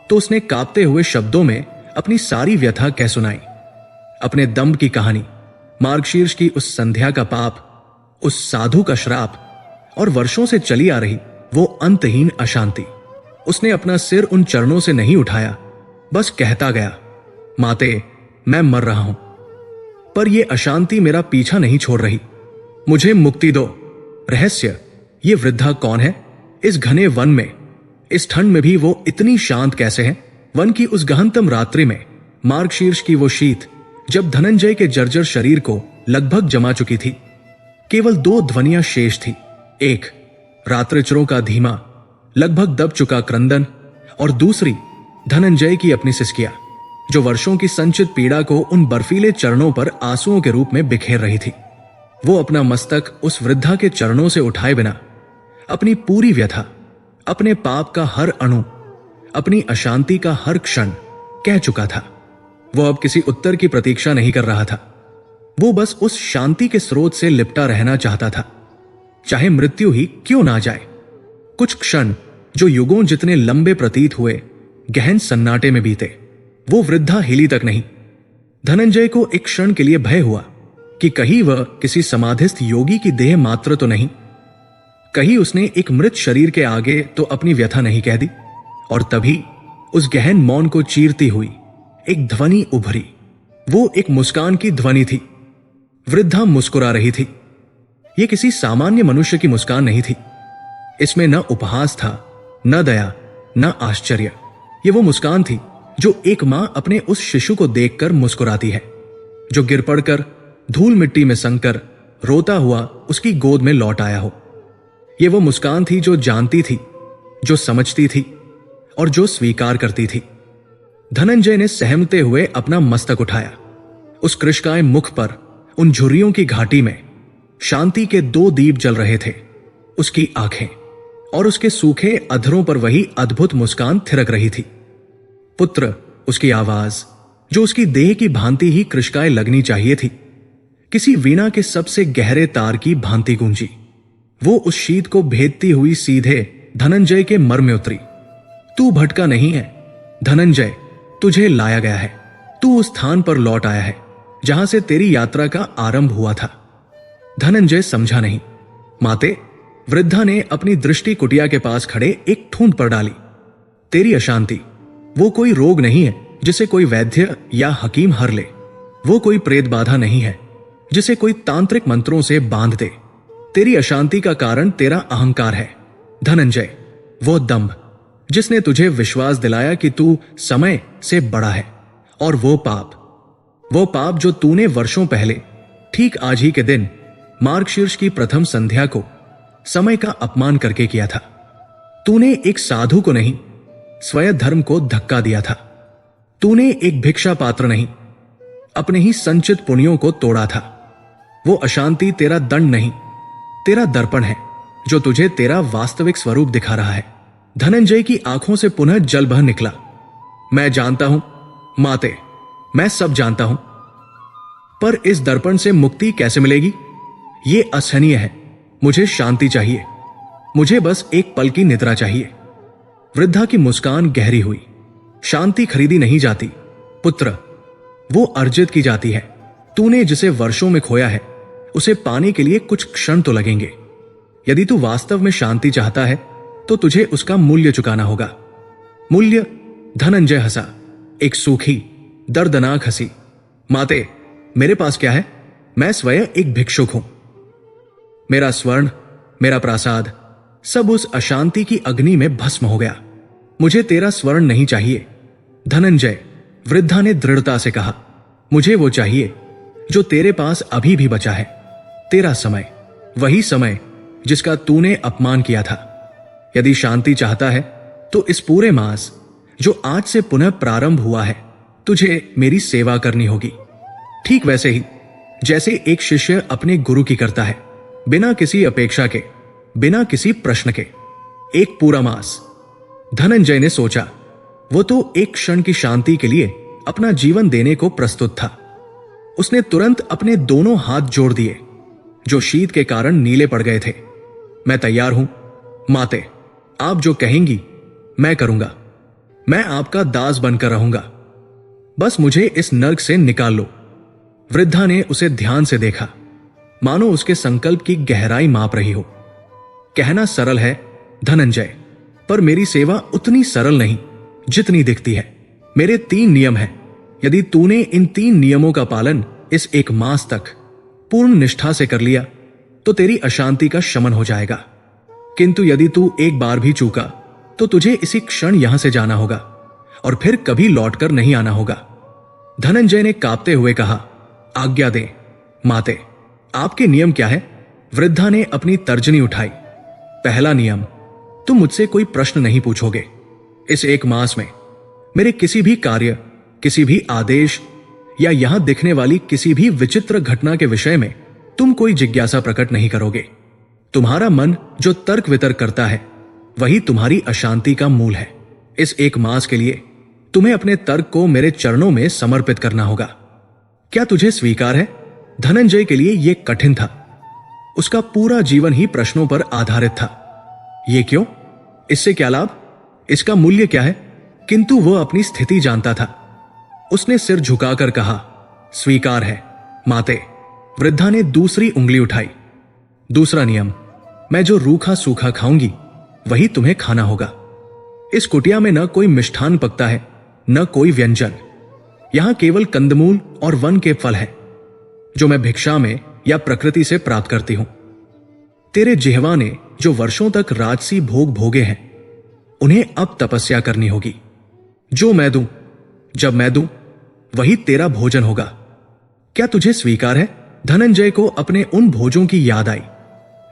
तो उसने कांपते हुए शब्दों में अपनी सारी व्यथा कह सुनाई। अपने दम्भ की कहानी, मार्गशीर्ष की उस संध्या का पाप, उस साधु का श्राप और वर्षों से चली आ रही वो अंतहीन अशांति। उसने अपना सिर उन चरणों से नहीं उठाया, बस कहता गया, माते, मैं मर रहा हूं, पर यह अशांति मेरा पीछा नहीं छोड़ रही। मुझे मुक्ति दो। रहस्य, ये वृद्धा कौन है? इस घने वन में, इस ठंड में भी वो इतनी शांत कैसे है? वन की उस गहनतम रात्रि में, मार्गशीर्ष की वो शीत, जब धनंजय के जर्जर शरीर को लगभग जमा चुकी थी, केवल दो ध्वनियां शेष थी। एक, रात्रिचरों का धीमा, लगभग दब चुका क्रंदन, और दूसरी धनंजय की अपनी सिसकियां, जो वर्षों की संचित पीड़ा को उन बर्फीले चरणों पर आंसुओं के रूप में बिखेर रही थी। वो अपना मस्तक उस वृद्धा के चरणों से उठाए बिना अपनी पूरी व्यथा, अपने पाप का हर अणु, अपनी अशांति का हर क्षण कह चुका था। वो अब किसी उत्तर की प्रतीक्षा नहीं कर रहा था। वो बस उस शांति के स्रोत से लिपटा रहना चाहता था, चाहे मृत्यु ही क्यों ना जाए। कुछ क्षण जो युगों जितने लंबे प्रतीत हुए, गहन सन्नाटे में बीते। वो वृद्धा हिली तक नहीं। धनंजय को एक क्षण के लिए भय हुआ कि कहीं वह किसी समाधिस्थ योगी की देह मात्र तो नहीं, कहीं उसने एक मृत शरीर के आगे तो अपनी व्यथा नहीं कह दी। और तभी उस गहन मौन को चीरती हुई एक ध्वनि उभरी। वो एक मुस्कान की ध्वनि थी। वृद्धा मुस्कुरा रही थी। यह किसी सामान्य मनुष्य की मुस्कान नहीं थी। इसमें न उपहास था, न दया, न आश्चर्य। यह वो मुस्कान थी जो एक मां अपने उस शिशु को देखकर मुस्कुराती है, जो गिर पड़कर धूल मिट्टी में संकर रोता हुआ उसकी गोद में लौट आया हो। यह वो मुस्कान थी जो जानती थी, जो समझती थी और जो स्वीकार करती थी। धनंजय ने सहमते हुए अपना मस्तक उठाया। उस कृशकाय मुख पर, उन झुर्रियों की घाटी में शांति के दो दीप जल रहे थे। उसकी आंखें और उसके सूखे अधरों पर वही अद्भुत मुस्कान थिरक रही थी। पुत्र, उसकी आवाज, जो उसकी देह की भांति ही कृशकाय लगनी चाहिए थी, किसी वीणा के सबसे गहरे तार की भांति गूंजी। वो उस शीत को भेदती हुई सीधे धनंजय के मर में उतरी। तू भटका नहीं है धनंजय, तुझे लाया गया है। तू उस स्थान पर लौट आया है जहां से तेरी यात्रा का आरंभ हुआ था। धनंजय समझा नहीं। माते, वृद्धा ने अपनी दृष्टि कुटिया के पास खड़े एक ठूंठ पर डाली। तेरी अशांति वो कोई रोग नहीं है जिसे कोई वैद्य या हकीम हर ले। वो कोई प्रेत बाधा नहीं है जिसे कोई तांत्रिक मंत्रों से बांध दे। तेरी अशांति का कारण तेरा अहंकार है धनंजय, वो दंभ जिसने तुझे विश्वास दिलाया कि तू समय से बड़ा है। और वो पाप जो तूने वर्षों पहले ठीक आज ही के दिन मार्गशीर्ष की प्रथम संध्या को समय का अपमान करके किया था। तूने एक साधु को नहीं, स्वयं धर्म को धक्का दिया था। तूने एक भिक्षा पात्र नहीं, अपने ही संचित पुण्यों को तोड़ा था। वो अशांति तेरा दंड नहीं, तेरा दर्पण है जो तुझे तेरा वास्तविक स्वरूप दिखा रहा है। धनंजय की आंखों से पुनः जल बह निकला। मैं जानता हूं माते, मैं सब जानता हूं, पर इस दर्पण से मुक्ति कैसे मिलेगी? ये असहनीय है। मुझे शांति चाहिए। मुझे बस एक पल की निद्रा चाहिए। वृद्धा की मुस्कान गहरी हुई। शांति खरीदी नहीं जाती पुत्र, वो अर्जित की जाती है। तूने जिसे वर्षों में खोया है उसे पाने के लिए कुछ क्षण तो लगेंगे। यदि तू वास्तव में शांति चाहता है तो तुझे उसका मूल्य चुकाना होगा। मूल्य? धनंजय हंसा। एक सूखी दर्दनाक हंसी। माते, मेरे पास क्या है? मैं स्वयं एक भिक्षुक हूं। मेरा स्वर्ण, मेरा प्रासाद, सब उस अशांति की अग्नि में भस्म हो गया। मुझे तेरा स्वर्ण नहीं चाहिए धनंजय, वृद्धा ने दृढ़ता से कहा। मुझे वो चाहिए जो तेरे पास अभी भी बचा है, तेरा समय, वही समय जिसका तूने अपमान किया था। यदि शांति चाहता है तो इस पूरे मास जो आज से पुनः प्रारंभ हुआ है, तुझे मेरी सेवा करनी होगी। ठीक वैसे ही जैसे एक शिष्य अपने गुरु की करता है, बिना किसी अपेक्षा के, बिना किसी प्रश्न के। एक पूरा मास। धनंजय ने सोचा, वो तो एक क्षण की शांति के लिए अपना जीवन देने को प्रस्तुत था। उसने तुरंत अपने दोनों हाथ जोड़ दिए, जो शीत के कारण नीले पड़ गए थे। मैं तैयार हूं माते, आप जो कहेंगी मैं करूंगा। मैं आपका दास बनकर रहूंगा। बस मुझे इस नर्क से निकाल लो। वृद्धा ने उसे ध्यान से देखा, मानो उसके संकल्प की गहराई माप रही हो। कहना सरल है धनंजय, पर मेरी सेवा उतनी सरल नहीं जितनी दिखती है। मेरे 3 नियम हैं। यदि तूने इन 3 नियमों का पालन इस एक मास तक पूर्ण निष्ठा से कर लिया तो तेरी अशांति का शमन हो जाएगा। किंतु यदि तू एक बार भी चूका तो तुझे इसी क्षण यहां से जाना होगा और फिर कभी लौटकर नहीं आना होगा। धनंजय ने कांपते हुए कहा, आज्ञा दे माते, आपके नियम क्या है? वृद्धा ने अपनी तर्जनी उठाई। पहला नियम, तुम मुझसे कोई प्रश्न नहीं पूछोगे। इस एक मास में मेरे किसी भी कार्य, किसी भी आदेश या यहां दिखने वाली किसी भी विचित्र घटना के विषय में तुम कोई जिज्ञासा प्रकट नहीं करोगे। तुम्हारा मन जो तर्क वितर्क करता है वही तुम्हारी अशांति का मूल है। इस एक मास के लिए तुम्हें अपने तर्क को मेरे चरणों में समर्पित करना होगा। क्या तुझे स्वीकार है? धनंजय के लिए यह कठिन था। उसका पूरा जीवन ही प्रश्नों पर आधारित था। ये क्यों? इससे क्या लाभ? इसका मूल्य क्या है? किंतु वह अपनी स्थिति जानता था। उसने सिर झुकाकर कहा, स्वीकार है माते। वृद्धा ने दूसरी उंगली उठाई। दूसरा नियम, मैं जो रूखा सूखा खाऊंगी वही तुम्हें खाना होगा। इस कुटिया में न कोई मिष्ठान पकता है, न कोई व्यंजन। यहां केवल कंदमूल और वन के फल है, जो मैं भिक्षा में या प्रकृति से प्राप्त करती हूं। तेरे जिह्वा ने जो वर्षों तक राजसी भोग भोगे हैं, उन्हें अब तपस्या करनी होगी। जो मैं दूं, जब मैं दूं, वही तेरा भोजन होगा। क्या तुझे स्वीकार है? धनंजय को अपने उन भोजों की याद आई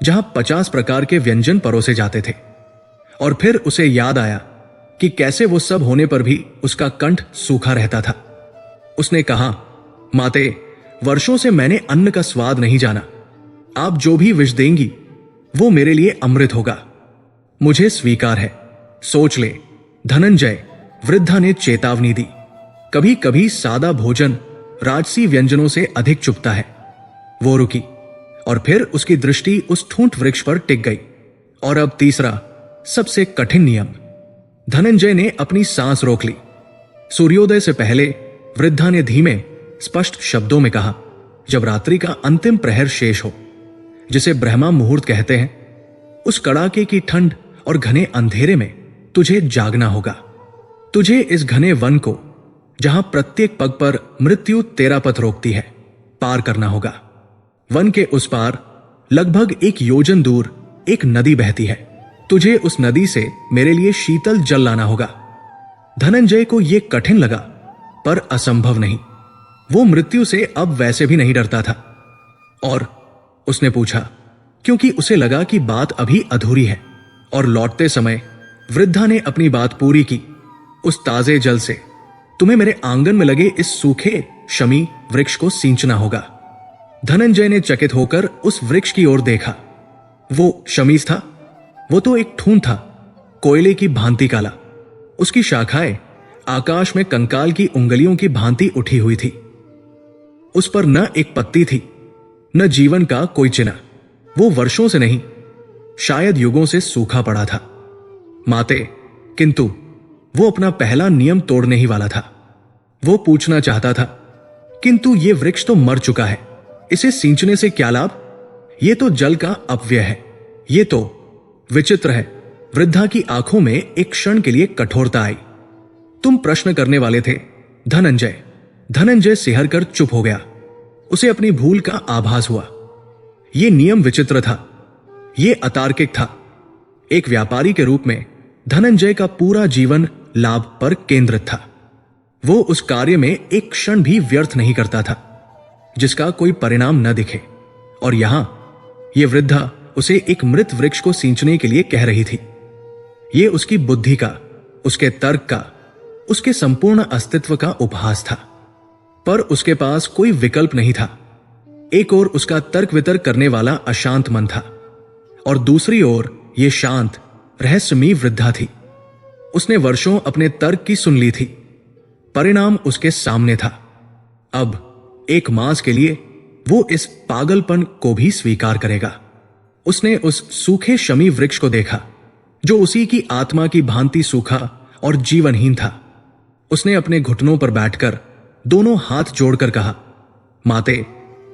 जहां 50 प्रकार के व्यंजन परोसे जाते थे, और फिर उसे याद आया कि कैसे वो सब होने पर भी उसका कंठ सूखा रहता था। उसने कहा, माते, वर्षों से मैंने अन्न का स्वाद नहीं जाना। आप जो भी विष देंगी वो मेरे लिए अमृत होगा। मुझे स्वीकार है। सोच ले धनंजय, वृद्धा ने चेतावनी दी। कभी कभी सादा भोजन राजसी व्यंजनों से अधिक चुभता है। वो रुकी और फिर उसकी दृष्टि उस ठूंठ वृक्ष पर टिक गई। और अब तीसरा, सबसे कठिन नियम। धनंजय ने अपनी सांस रोक ली। सूर्योदय से पहले वृद्धा ने धीमे स्पष्ट शब्दों में कहा, जब रात्रि का अंतिम प्रहर शेष हो, जिसे ब्रह्मा मुहूर्त कहते हैं, उस कड़ाके की ठंड और घने अंधेरे में तुझे जागना होगा। तुझे इस घने वन को, जहां प्रत्येक पग पर मृत्यु तेरा पथ रोकती है, पार करना होगा। वन के उस पार लगभग 1 योजन दूर एक नदी बहती है। तुझे उस नदी से मेरे लिए शीतल जल लाना होगा। धनंजय को यह कठिन लगा, पर असंभव नहीं। वो मृत्यु से अब वैसे भी नहीं डरता था। और उसने पूछा, क्योंकि उसे लगा कि बात अभी अधूरी है। और लौटते समय वृद्धा ने अपनी बात पूरी की। उस ताजे जल से तुम्हें मेरे आंगन में लगे इस सूखे शमी वृक्ष को सींचना होगा। धनंजय ने चकित होकर उस वृक्ष की ओर देखा। वो शमीज था? वो तो एक ठूंठ था, कोयले की भांति काला। उसकी शाखाएं आकाश में कंकाल की उंगलियों की भांति उठी हुई थी। उस पर न एक पत्ती थी, न जीवन का कोई चिन्ह। वो वर्षों से नहीं, शायद युगों से सूखा पड़ा था माते। किंतु वो अपना पहला नियम तोड़ने ही वाला था। वो पूछना चाहता था, किंतु ये वृक्ष तो मर चुका है, इसे सींचने से क्या लाभ? ये तो जल का अपव्यय है। ये तो विचित्र है। वृद्धा की आंखों में एक क्षण के लिए कठोरता आई। तुम प्रश्न करने वाले थे धनंजय, धनंजय सिहर कर चुप हो गया। उसे अपनी भूल का आभास हुआ। यह नियम विचित्र था, यह अतार्किक था। एक व्यापारी के रूप में धनंजय का पूरा जीवन लाभ पर केंद्रित था। वो उस कार्य में एक क्षण भी व्यर्थ नहीं करता था जिसका कोई परिणाम न दिखे। और यहां यह वृद्धा उसे एक मृत वृक्ष को सींचने के लिए कह रही थी। यह उसकी बुद्धि का, उसके तर्क का, उसके संपूर्ण अस्तित्व का उपहास था। पर उसके पास कोई विकल्प नहीं था। एक ओर उसका तर्क वितर्क करने वाला अशांत मन था और दूसरी ओर यह शांत रहस्यमयी वृद्धा थी। उसने वर्षों अपने तर्क की सुन ली थी, परिणाम उसके सामने था। अब एक मास के लिए वो इस पागलपन को भी स्वीकार करेगा। उसने उस सूखे शमी वृक्ष को देखा जो उसी की आत्मा की भांति सूखा और जीवनहीन था। उसने अपने घुटनों पर बैठकर दोनों हाथ जोड़कर कहा, माते,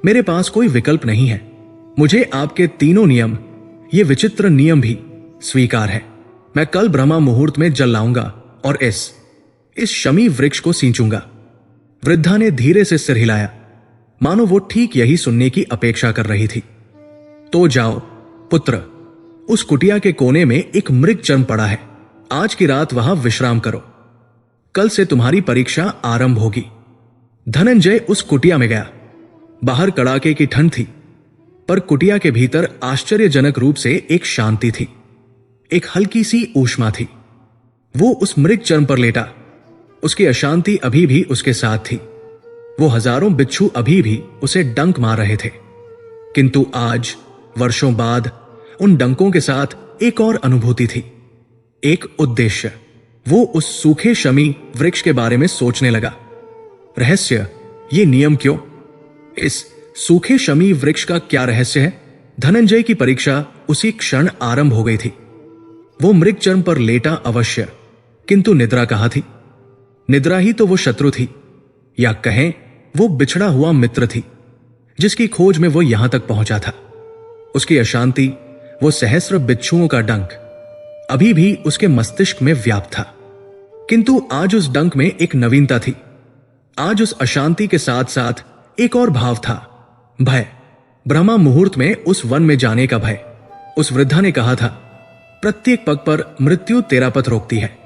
मेरे पास कोई विकल्प नहीं है। मुझे आपके तीनों नियम, ये विचित्र नियम भी स्वीकार है। मैं कल ब्रह्मा मुहूर्त में जल लाऊंगा और इस शमी वृक्ष को सींचूंगा। वृद्धा ने धीरे से सिर हिलाया, मानो वो ठीक यही सुनने की अपेक्षा कर रही थी। तो जाओ पुत्र, उस कुटिया के कोने में एक मृग चर्म पड़ा है। आज की रात वहां विश्राम करो। कल से तुम्हारी परीक्षा आरंभ होगी। धनंजय उस कुटिया में गया। बाहर कड़ाके की ठंड थी, पर कुटिया के भीतर आश्चर्यजनक रूप से एक शांति थी, एक हल्की सी ऊष्मा थी। वो उस मृग चर्म पर लेटा। उसकी अशांति अभी भी उसके साथ थी। वो हजारों बिच्छू अभी भी उसे डंक मार रहे थे, किंतु आज वर्षों बाद उन डंकों के साथ एक और अनुभूति थी, एक उद्देश्य। वो उस सूखे शमी वृक्ष के बारे में सोचने लगा। रहस्य, ये नियम क्यों? इस सूखे शमी वृक्ष का क्या रहस्य है? धनंजय की परीक्षा उसी क्षण आरंभ हो गई थी। वो मृग चर्म पर लेटा अवश्य, किंतु निद्रा कहां थी? निद्रा ही तो वो शत्रु थी, या कहें वो बिछड़ा हुआ मित्र थी जिसकी खोज में वो यहां तक पहुंचा था। उसकी अशांति, वो सहस्र बिच्छुओं का डंक अभी भी उसके मस्तिष्क में व्याप्त था, किंतु आज उस डंक में एक नवीनता थी। आज उस अशांति के साथ साथ एक और भाव था, भय। ब्रह्मा मुहूर्त में उस वन में जाने का भय। उस वृद्धा ने कहा था, प्रत्येक पग पर मृत्यु तेरा पथ रोकती है।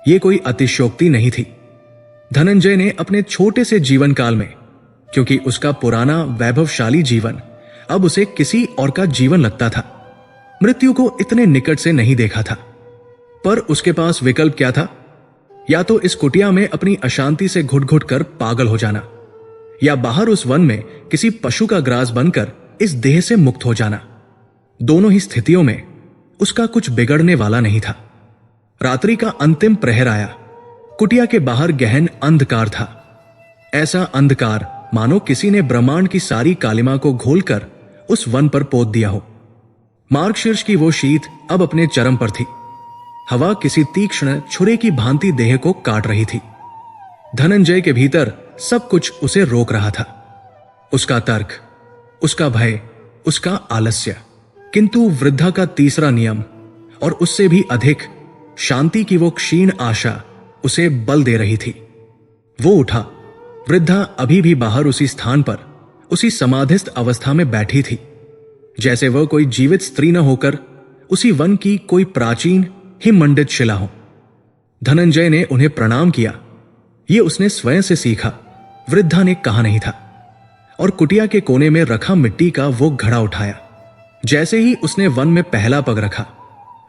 यह कोई अतिशयोक्ति नहीं थी। धनंजय ने अपने छोटे से जीवन काल में, क्योंकि उसका पुराना वैभवशाली जीवन अब उसे किसी और का जीवन लगता था, मृत्यु को इतने निकट से नहीं देखा था। पर उसके पास विकल्प क्या था? या तो इस कुटिया में अपनी अशांति से घुट घुट कर पागल हो जाना, या बाहर उस वन में किसी पशु का ग्रास बनकर इस देह से मुक्त हो जाना। दोनों ही स्थितियों में उसका कुछ बिगड़ने वाला नहीं था। रात्रि का अंतिम प्रहर आया। कुटिया के बाहर गहन अंधकार था। ऐसा अंधकार मानो किसी ने ब्रह्मांड की सारी कालिमा को घोलकर उस वन पर पोत दिया हो। मार्गशीर्ष की वो शीत अब अपने चरम पर थी। हवा किसी तीक्ष्ण छुरे की भांति देह को काट रही थी। धनंजय के भीतर सब कुछ उसे रोक रहा था, उसका तर्क, उसका भय, उसका आलस्य। किंतु वृद्धा का तीसरा नियम और उससे भी अधिक शांति की वो क्षीण आशा उसे बल दे रही थी। वो उठा। वृद्धा अभी भी बाहर उसी स्थान पर, उसी समाधिस्थ अवस्था में बैठी थी, जैसे वह कोई जीवित स्त्री न होकर उसी वन की कोई प्राचीन हिममंडित शिला हो। धनंजय ने उन्हें प्रणाम किया। ये उसने स्वयं से सीखा, वृद्धा ने कहा नहीं था, और कुटिया के कोने में रखा मिट्टी का वो घड़ा उठाया। जैसे ही उसने वन में पहला पग रखा,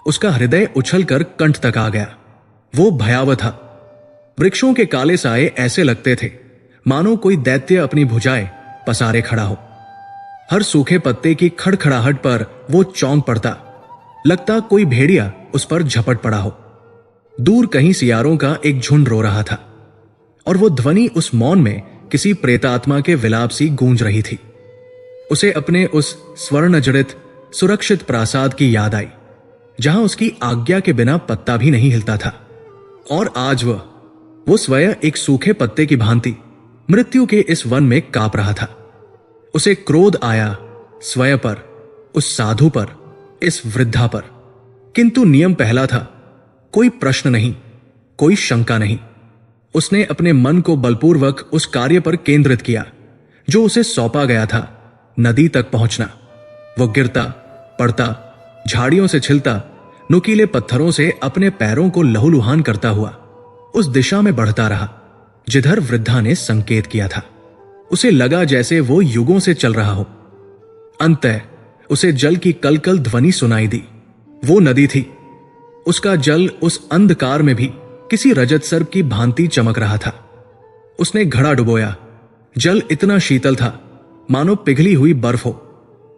उसका हृदय उछलकर कंठ तक आ गया। वो भयावह था। वृक्षों के काले साए ऐसे लगते थे मानो कोई दैत्य अपनी भुजाएं पसारे खड़ा हो। हर सूखे पत्ते की खड़खड़ाहट पर वो चौंक पड़ता, लगता कोई भेड़िया उस पर झपट पड़ा हो। दूर कहीं सियारों का एक झुंड रो रहा था, और वो ध्वनि उस मौन में किसी प्रेतात्मा के विलाप सी गूंज रही थी। उसे अपने उस स्वर्ण जड़ित सुरक्षित प्रासाद की याद आई, जहां उसकी आज्ञा के बिना पत्ता भी नहीं हिलता था। और आज वो स्वयं एक सूखे पत्ते की भांति मृत्यु के इस वन में कांप रहा था। उसे क्रोध आया स्वयं पर, उस साधु पर, इस वृद्धा पर। किंतु नियम पहला था, कोई प्रश्न नहीं, कोई शंका नहीं। उसने अपने मन को बलपूर्वक उस कार्य पर केंद्रित किया जो उसे सौंपा गया था, नदी तक पहुंचना। वो गिरता पड़ता, झाड़ियों से छिलता, नुकीले पत्थरों से अपने पैरों को लहूलुहान करता हुआ उस दिशा में बढ़ता रहा जिधर वृद्धा ने संकेत किया था। उसे लगा जैसे वो युगों से चल रहा हो। अंततः उसे जल की कलकल ध्वनि सुनाई दी। वो नदी थी। उसका जल उस अंधकार में भी किसी रजत सर्प की भांति चमक रहा था। उसने घड़ा डुबोया। जल इतना शीतल था मानो पिघली हुई बर्फ हो।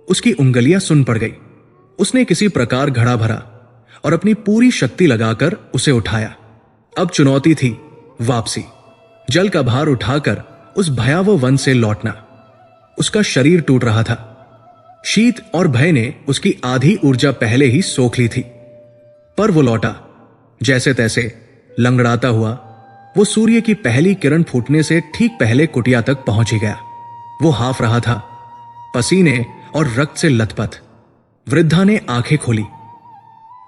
उसकी उंगलियां सुन पड़ गई। उसने किसी प्रकार घड़ा भरा और अपनी पूरी शक्ति लगाकर उसे उठाया। अब चुनौती थी वापसी, जल का भार उठाकर उस भयावह वन से लौटना। उसका शरीर टूट रहा था। शीत और भय ने उसकी आधी ऊर्जा पहले ही सोख ली थी। पर वो लौटा। जैसे तैसे लंगड़ाता हुआ वो सूर्य की पहली किरण फूटने से ठीक पहले कुटिया तक पहुंच ही गया। वो हाफ रहा था, पसीने और रक्त से लथपथ। वृद्धा ने आंखें खोली।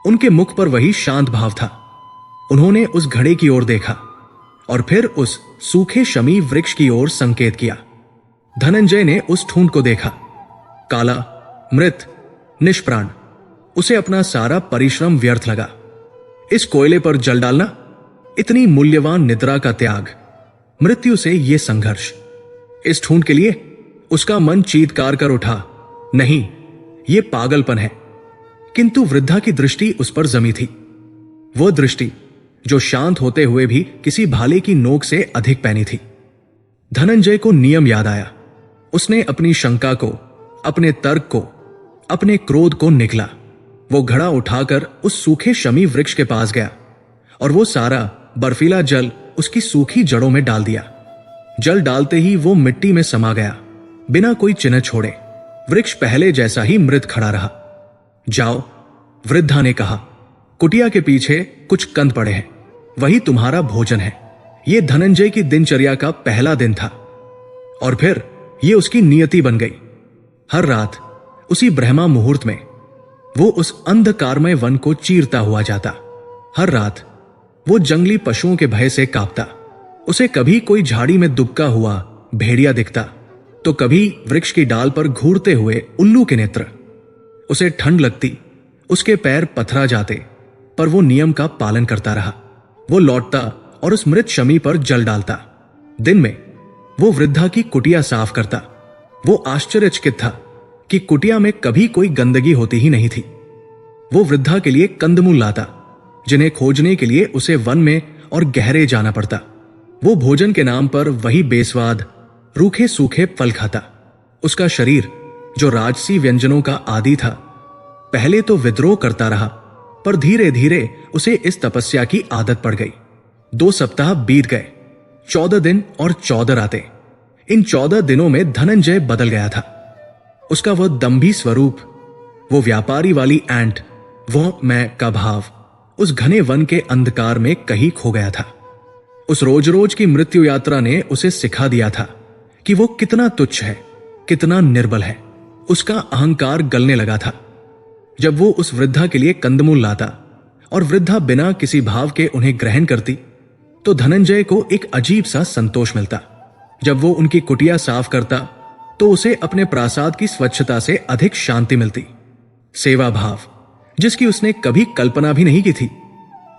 उनके मुख पर वही शांत भाव था। उन्होंने उस घड़े की ओर देखा और फिर उस सूखे शमी वृक्ष की ओर संकेत किया। धनंजय ने उस ठूंठ को देखा, काला, मृत, निष्प्राण। उसे अपना सारा परिश्रम व्यर्थ लगा। इस कोयले पर जल डालना, इतनी मूल्यवान निद्रा का त्याग, मृत्यु से यह संघर्ष। इस ठूंठ के लिए उसका मन चीत्कार कर उठा, नहीं, यह पागलपन है। किंतु वृद्धा की दृष्टि उस पर जमी थी। वह दृष्टि जो शांत होते हुए भी किसी भाले की नोक से अधिक पैनी थी। धनंजय को नियम याद आया। उसने अपनी शंका को, अपने तर्क को, अपने क्रोध को निगला। वो घड़ा उठाकर उस सूखे शमी वृक्ष के पास गया और वो सारा बर्फीला जल उसकी सूखी जड़ों में डाल दिया। जल डालते ही वो मिट्टी में समा गया, बिना कोई चिन्ह छोड़े। वृक्ष पहले जैसा ही मृत खड़ा रहा। जाओ, वृद्धा ने कहा, कुटिया के पीछे कुछ कंद पड़े हैं, वही तुम्हारा भोजन है। यह धनंजय की दिनचर्या का पहला दिन था और फिर यह उसकी नियति बन गई। हर रात उसी ब्रह्मा मुहूर्त में वो उस अंधकारमय वन को चीरता हुआ जाता। हर रात वो जंगली पशुओं के भय से कांपता। उसे कभी कोई झाड़ी में दुबका हुआ भेड़िया दिखता, तो कभी वृक्ष की डाल पर घूरते हुए उल्लू के नेत्र। उसे ठंड लगती, उसके पैर पथरा जाते, पर वो नियम का पालन करता रहा। वो लौटता और उस मृत शमी पर जल डालता। दिन में वो वृद्धा की कुटिया साफ करता। वो आश्चर्यचकित था कि कुटिया में कभी कोई गंदगी होती ही नहीं थी। वो वृद्धा के लिए कंदमूल लाता, जिन्हें खोजने के लिए उसे वन में और गहरे जाना पड़ता। वो भोजन के नाम पर वही बेस्वाद रूखे सूखे फल खाता। उसका शरीर जो राजसी व्यंजनों का आदी था, पहले तो विद्रोह करता रहा, पर धीरे धीरे उसे इस तपस्या की आदत पड़ गई। 2 सप्ताह बीत गए, 14 दिन और 14 रातें। इन 14 दिनों में धनंजय बदल गया था। उसका वह दंभी स्वरूप, वो व्यापारी वाली ऐंठ, वह मैं का भाव उस घने वन के अंधकार में कहीं खो गया था। उस रोज रोज की मृत्यु यात्रा ने उसे सिखा दिया था कि वो कितना तुच्छ है, कितना निर्बल है। उसका अहंकार गलने लगा था। जब वो उस वृद्धा के लिए कंदमूल लाता और वृद्धा बिना किसी भाव के उन्हें ग्रहण करती, तो धनंजय को एक अजीब सा संतोष मिलता। जब वो उनकी कुटिया साफ करता, तो उसे अपने प्रासाद की स्वच्छता से अधिक शांति मिलती। सेवा भाव, जिसकी उसने कभी कल्पना भी नहीं की थी,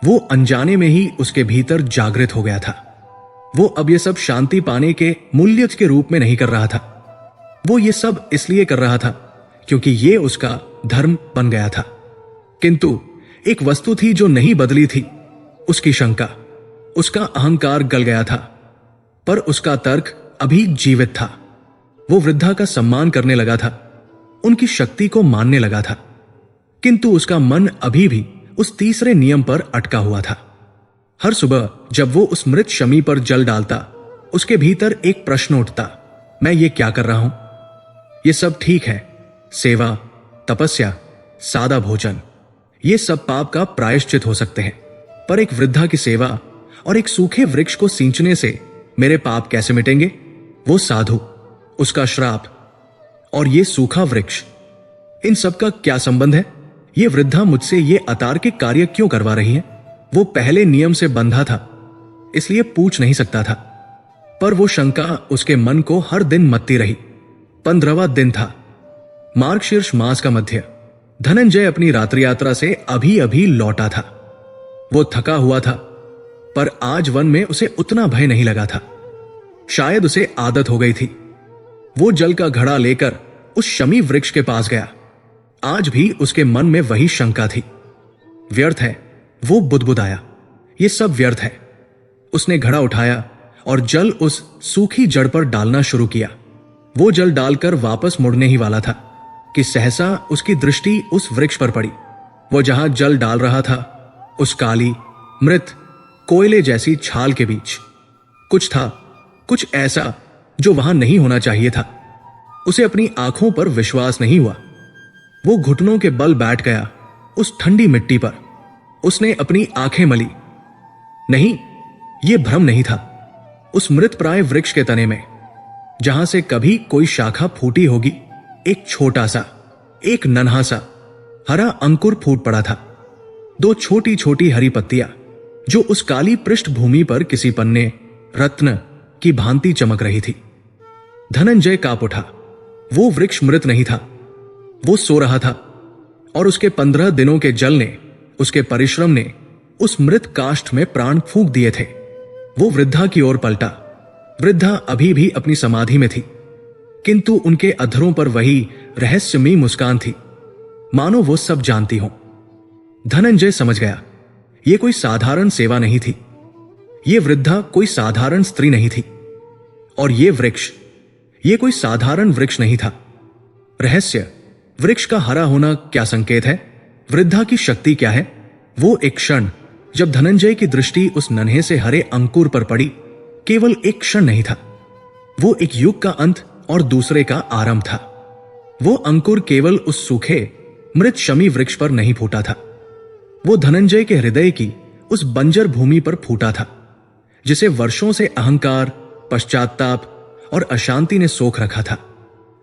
वो अनजाने में ही उसके भीतर जागृत हो गया था। वो अब ये सब शांति पाने के मूल्य के रूप में नहीं कर रहा था। वो ये सब इसलिए कर रहा था क्योंकि ये उसका धर्म बन गया था। किंतु एक वस्तु थी जो नहीं बदली थी, उसकी शंका। उसका अहंकार गल गया था, पर उसका तर्क अभी जीवित था। वो वृद्धा का सम्मान करने लगा था, उनकी शक्ति को मानने लगा था, किंतु उसका मन अभी भी उस तीसरे नियम पर अटका हुआ था। हर सुबह जब वो उस मृत शमी पर जल डालता, उसके भीतर एक प्रश्न उठता, मैं ये क्या कर रहा हूं? ये सब ठीक है, सेवा, तपस्या, सादा भोजन, ये सब पाप का प्रायश्चित हो सकते हैं, पर एक वृद्धा की सेवा और एक सूखे वृक्ष को सींचने से मेरे पाप कैसे मिटेंगे? वो साधु, उसका श्राप और ये सूखा वृक्ष, इन सब का क्या संबंध है? ये वृद्धा मुझसे ये अतार्किक कार्य क्यों करवा रही है? वो पहले नियम से बंधा था, इसलिए पूछ नहीं सकता था। पर वो शंका उसके मन को हर दिन मत्ती रही। 15वां दिन था, मार्गशीर्ष मास का मध्य। धनंजय अपनी रात्रि यात्रा से अभी अभी लौटा था। वो थका हुआ था, पर आज वन में उसे उतना भय नहीं लगा था। शायद उसे आदत हो गई थी। वो जल का घड़ा लेकर उस शमी वृक्ष के पास गया। आज भी उसके मन में वही शंका थी। व्यर्थ है, वो बुदबुदाया, ये सब व्यर्थ है। उसने घड़ा उठाया और जल उस सूखी जड़ पर डालना शुरू किया। वो जल डालकर वापस मुड़ने ही वाला था कि सहसा उसकी दृष्टि उस वृक्ष पर पड़ी। वो जहां जल डाल रहा था, उस काली, मृत, कोयले जैसी छाल के बीच कुछ था, कुछ ऐसा जो वहां नहीं होना चाहिए था। उसे अपनी आंखों पर विश्वास नहीं हुआ। वो घुटनों के बल बैठ गया उस ठंडी मिट्टी पर। उसने अपनी आंखें मली। नहीं, यह भ्रम नहीं था। उस मृतप्राय वृक्ष के तने में, जहां से कभी कोई शाखा फूटी होगी, एक छोटा सा, एक नन्हा सा हरा अंकुर फूट पड़ा था। 2 छोटी छोटी हरी पत्तियां जो उस काली पृष्ठभूमि पर किसी पन्ने, रत्न की भांति चमक रही थी। धनंजय कांप उठा। वो वृक्ष मृत नहीं था, वो सो रहा था, और उसके 15 दिनों के जल ने, उसके परिश्रम ने उस मृत काष्ठ में प्राण फूंक दिए थे। वो वृद्धा की ओर पलटा। वृद्धा अभी भी अपनी समाधि में थी, किंतु उनके अधरों पर वही रहस्यमयी मुस्कान थी, मानो वो सब जानती हो। धनंजय समझ गया, ये कोई साधारण सेवा नहीं थी। ये वृद्धा कोई साधारण स्त्री नहीं थी, और ये वृक्ष, ये कोई साधारण वृक्ष नहीं था। रहस्य, वृक्ष का हरा होना क्या संकेत है? वृद्धा की शक्ति क्या है? वो एक क्षण, जब धनंजय की दृष्टि उस नन्हे से हरे अंकुर पर पड़ी, केवल एक क्षण नहीं था। वो एक युग का अंत और दूसरे का आरंभ था। वो अंकुर केवल उस सूखे, मृत शमी वृक्ष पर नहीं फूटा था। वो धनंजय के हृदय की उस बंजर भूमि पर फूटा था, जिसे वर्षों से अहंकार, पश्चाताप और अशांति ने सोख रखा था।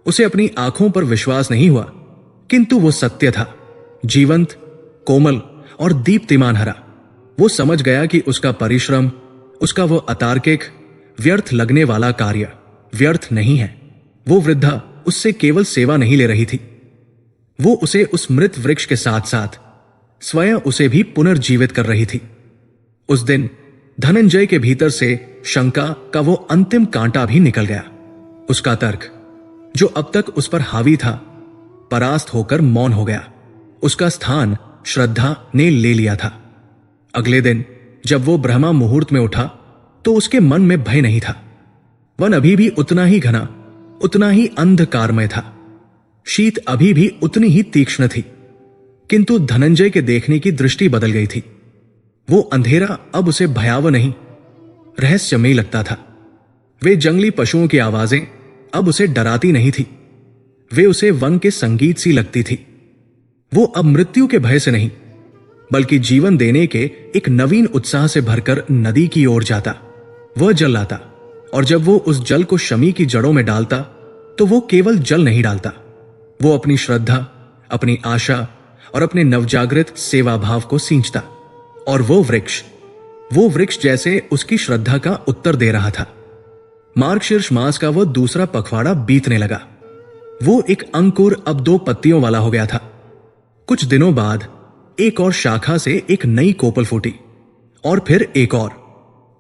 उसे अपनी आंखों पर विश्वास नहीं हुआ, किंतु वो सत्य था, जीवंत, कोमल और दीप्तिमान हरा। वो समझ गया कि उसका परिश्रम, उसका वो अतार्किक, व्यर्थ लगने वाला कार्य व्यर्थ नहीं है। वो वृद्धा उससे केवल सेवा नहीं ले रही थी, वो उसे उस मृत वृक्ष के साथ साथ स्वयं उसे भी पुनर्जीवित कर रही थी। उस दिन धनंजय के भीतर से शंका का वो अंतिम कांटा भी निकल गया। उसका तर्क, जो अब तक उस पर हावी था, परास्त होकर मौन हो गया। उसका स्थान श्रद्धा ने ले लिया था। अगले दिन जब वो ब्रह्मा मुहूर्त में उठा, तो उसके मन में भय नहीं था। वन अभी भी उतना ही घना, उतना ही अंधकारमय था। शीत अभी भी उतनी ही तीक्ष्ण थी, किंतु धनंजय के देखने की दृष्टि बदल गई थी। वो अंधेरा अब उसे भयावह नहीं, रहस्यमयी लगता था। वे जंगली पशुओं की आवाजें अब उसे डराती नहीं थी, वे उसे वन के संगीत सी लगती थी। वो अब मृत्यु के भय से नहीं, बल्कि जीवन देने के एक नवीन उत्साह से भरकर नदी की ओर जाता। वह जल लाता, और जब वो उस जल को शमी की जड़ों में डालता, तो वो केवल जल नहीं डालता, वो अपनी श्रद्धा, अपनी आशा और अपने नवजागृत सेवा भाव को सींचता। और वो वृक्ष जैसे उसकी श्रद्धा का उत्तर दे रहा था। मार्गशीर्ष मास का वो दूसरा पखवाड़ा बीतने लगा। वो एक अंकुर अब 2 पत्तियों वाला हो गया था। कुछ दिनों बाद एक और शाखा से एक नई कोपल फूटी, और फिर एक और।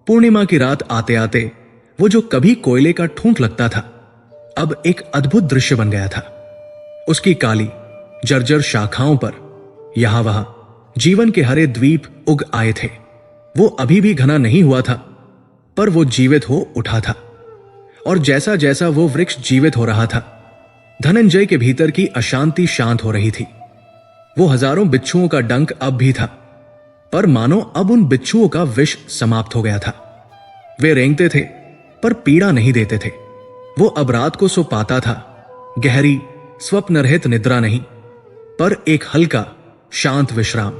पूर्णिमा की रात आते आते वो जो कभी कोयले का ठूंठ लगता था, अब एक अद्भुत दृश्य बन गया था। उसकी काली, जर्जर शाखाओं पर यहां वहां जीवन के हरे द्वीप उग आए थे। वो अभी भी घना नहीं हुआ था, पर वो जीवित हो उठा था। और जैसा जैसा वो वृक्ष जीवित हो रहा था, धनंजय के भीतर की अशांति शांत हो रही थी। वो हजारों बिच्छुओं का डंक अब भी था, पर मानो अब उन बिच्छुओं का विष समाप्त हो गया था। वे रेंगते थे, पर पीड़ा नहीं देते थे। वो अब रात को सो पाता था, गहरी स्वप्नरहित निद्रा नहीं, पर एक हल्का शांत विश्राम।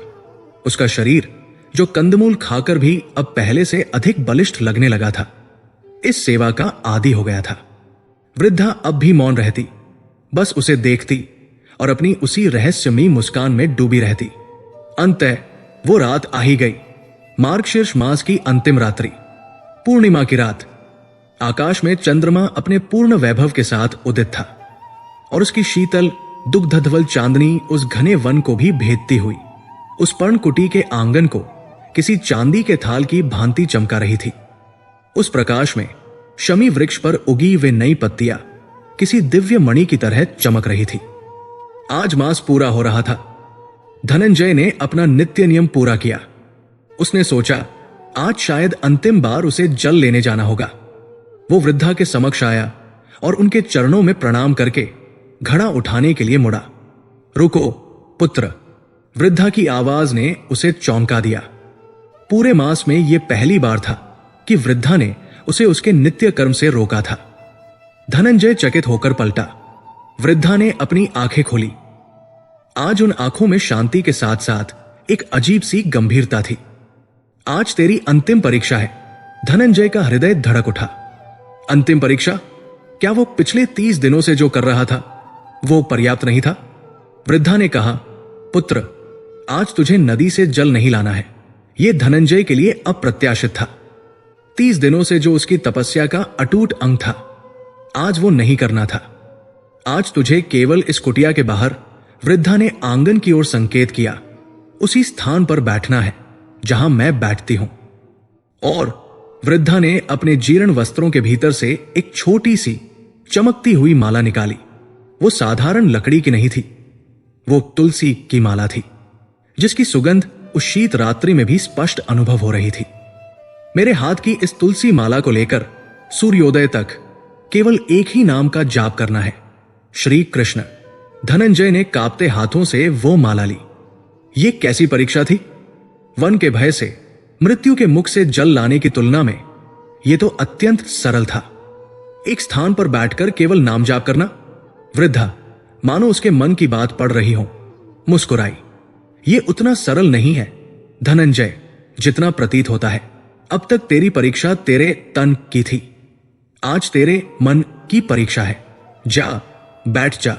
उसका शरीर, जो कंदमूल खाकर भी अब पहले से अधिक बलिष्ठ लगने लगा था, इस सेवा का आदी हो गया था। वृद्धा अब भी मौन रहती, बस उसे देखती और अपनी उसी रहस्यमयी मुस्कान में डूबी रहती। अंततः वो रात आ ही गई, मार्गशीर्ष मास की अंतिम रात्रि। पूर्णिमा की रात। आकाश में चंद्रमा अपने पूर्ण वैभव के साथ उदित था और उसकी शीतल दुग्धध्वल चांदनी उस घने वन को भी भेदती हुई उस पर्णकुटी के आंगन को किसी चांदी के थाल की भांति चमका रही थी। उस प्रकाश में शमी वृक्ष पर उगी वे नई पत्तियां किसी दिव्य मणि की तरह चमक रही थी। आज मास पूरा हो रहा था। धनंजय ने अपना नित्य नियम पूरा किया। उसने सोचा आज शायद अंतिम बार उसे जल लेने जाना होगा। वो वृद्धा के समक्ष आया और उनके चरणों में प्रणाम करके घड़ा उठाने के लिए मुड़ा। रुको पुत्र, वृद्धा की आवाज ने उसे चौंका दिया। पूरे मास में यह पहली बार था कि वृद्धा ने उसे उसके नित्य कर्म से रोका था। धनंजय चकित होकर पलटा। वृद्धा ने अपनी आंखें खोली। आज उन आंखों में शांति के साथ साथ एक अजीब सी गंभीरता थी। आज तेरी अंतिम परीक्षा है। धनंजय का हृदय धड़क उठा। अंतिम परीक्षा? क्या वो पिछले 30 दिनों से जो कर रहा था वो पर्याप्त नहीं था? वृद्धा ने कहा, पुत्र, आज तुझे नदी से जल नहीं लाना है। यह धनंजय के लिए अप्रत्याशित था। 30 दिनों से जो उसकी तपस्या का अटूट अंग था, आज वो नहीं करना था। आज तुझे केवल इस कुटिया के बाहर, वृद्धा ने आंगन की ओर संकेत किया, उसी स्थान पर बैठना है जहां मैं बैठती हूं। और वृद्धा ने अपने जीर्ण वस्त्रों के भीतर से एक छोटी सी चमकती हुई माला निकाली। वो साधारण लकड़ी की नहीं थी, वो तुलसी की माला थी, जिसकी सुगंध उस शीत रात्रि में भी स्पष्ट अनुभव हो रही थी। मेरे हाथ की इस तुलसी माला को लेकर सूर्योदय तक केवल एक ही नाम का जाप करना है, श्री कृष्ण। धनंजय ने कांपते हाथों से वो माला ली। ये कैसी परीक्षा थी? वन के भय से, मृत्यु के मुख से जल लाने की तुलना में यह तो अत्यंत सरल था। एक स्थान पर बैठकर केवल नाम जाप करना। वृद्धा मानो उसके मन की बात पढ़ रही हो, मुस्कुराई। यह उतना सरल नहीं है धनंजय जितना प्रतीत होता है। अब तक तेरी परीक्षा तेरे तन की थी, आज तेरे मन की परीक्षा है। जा, बैठ जा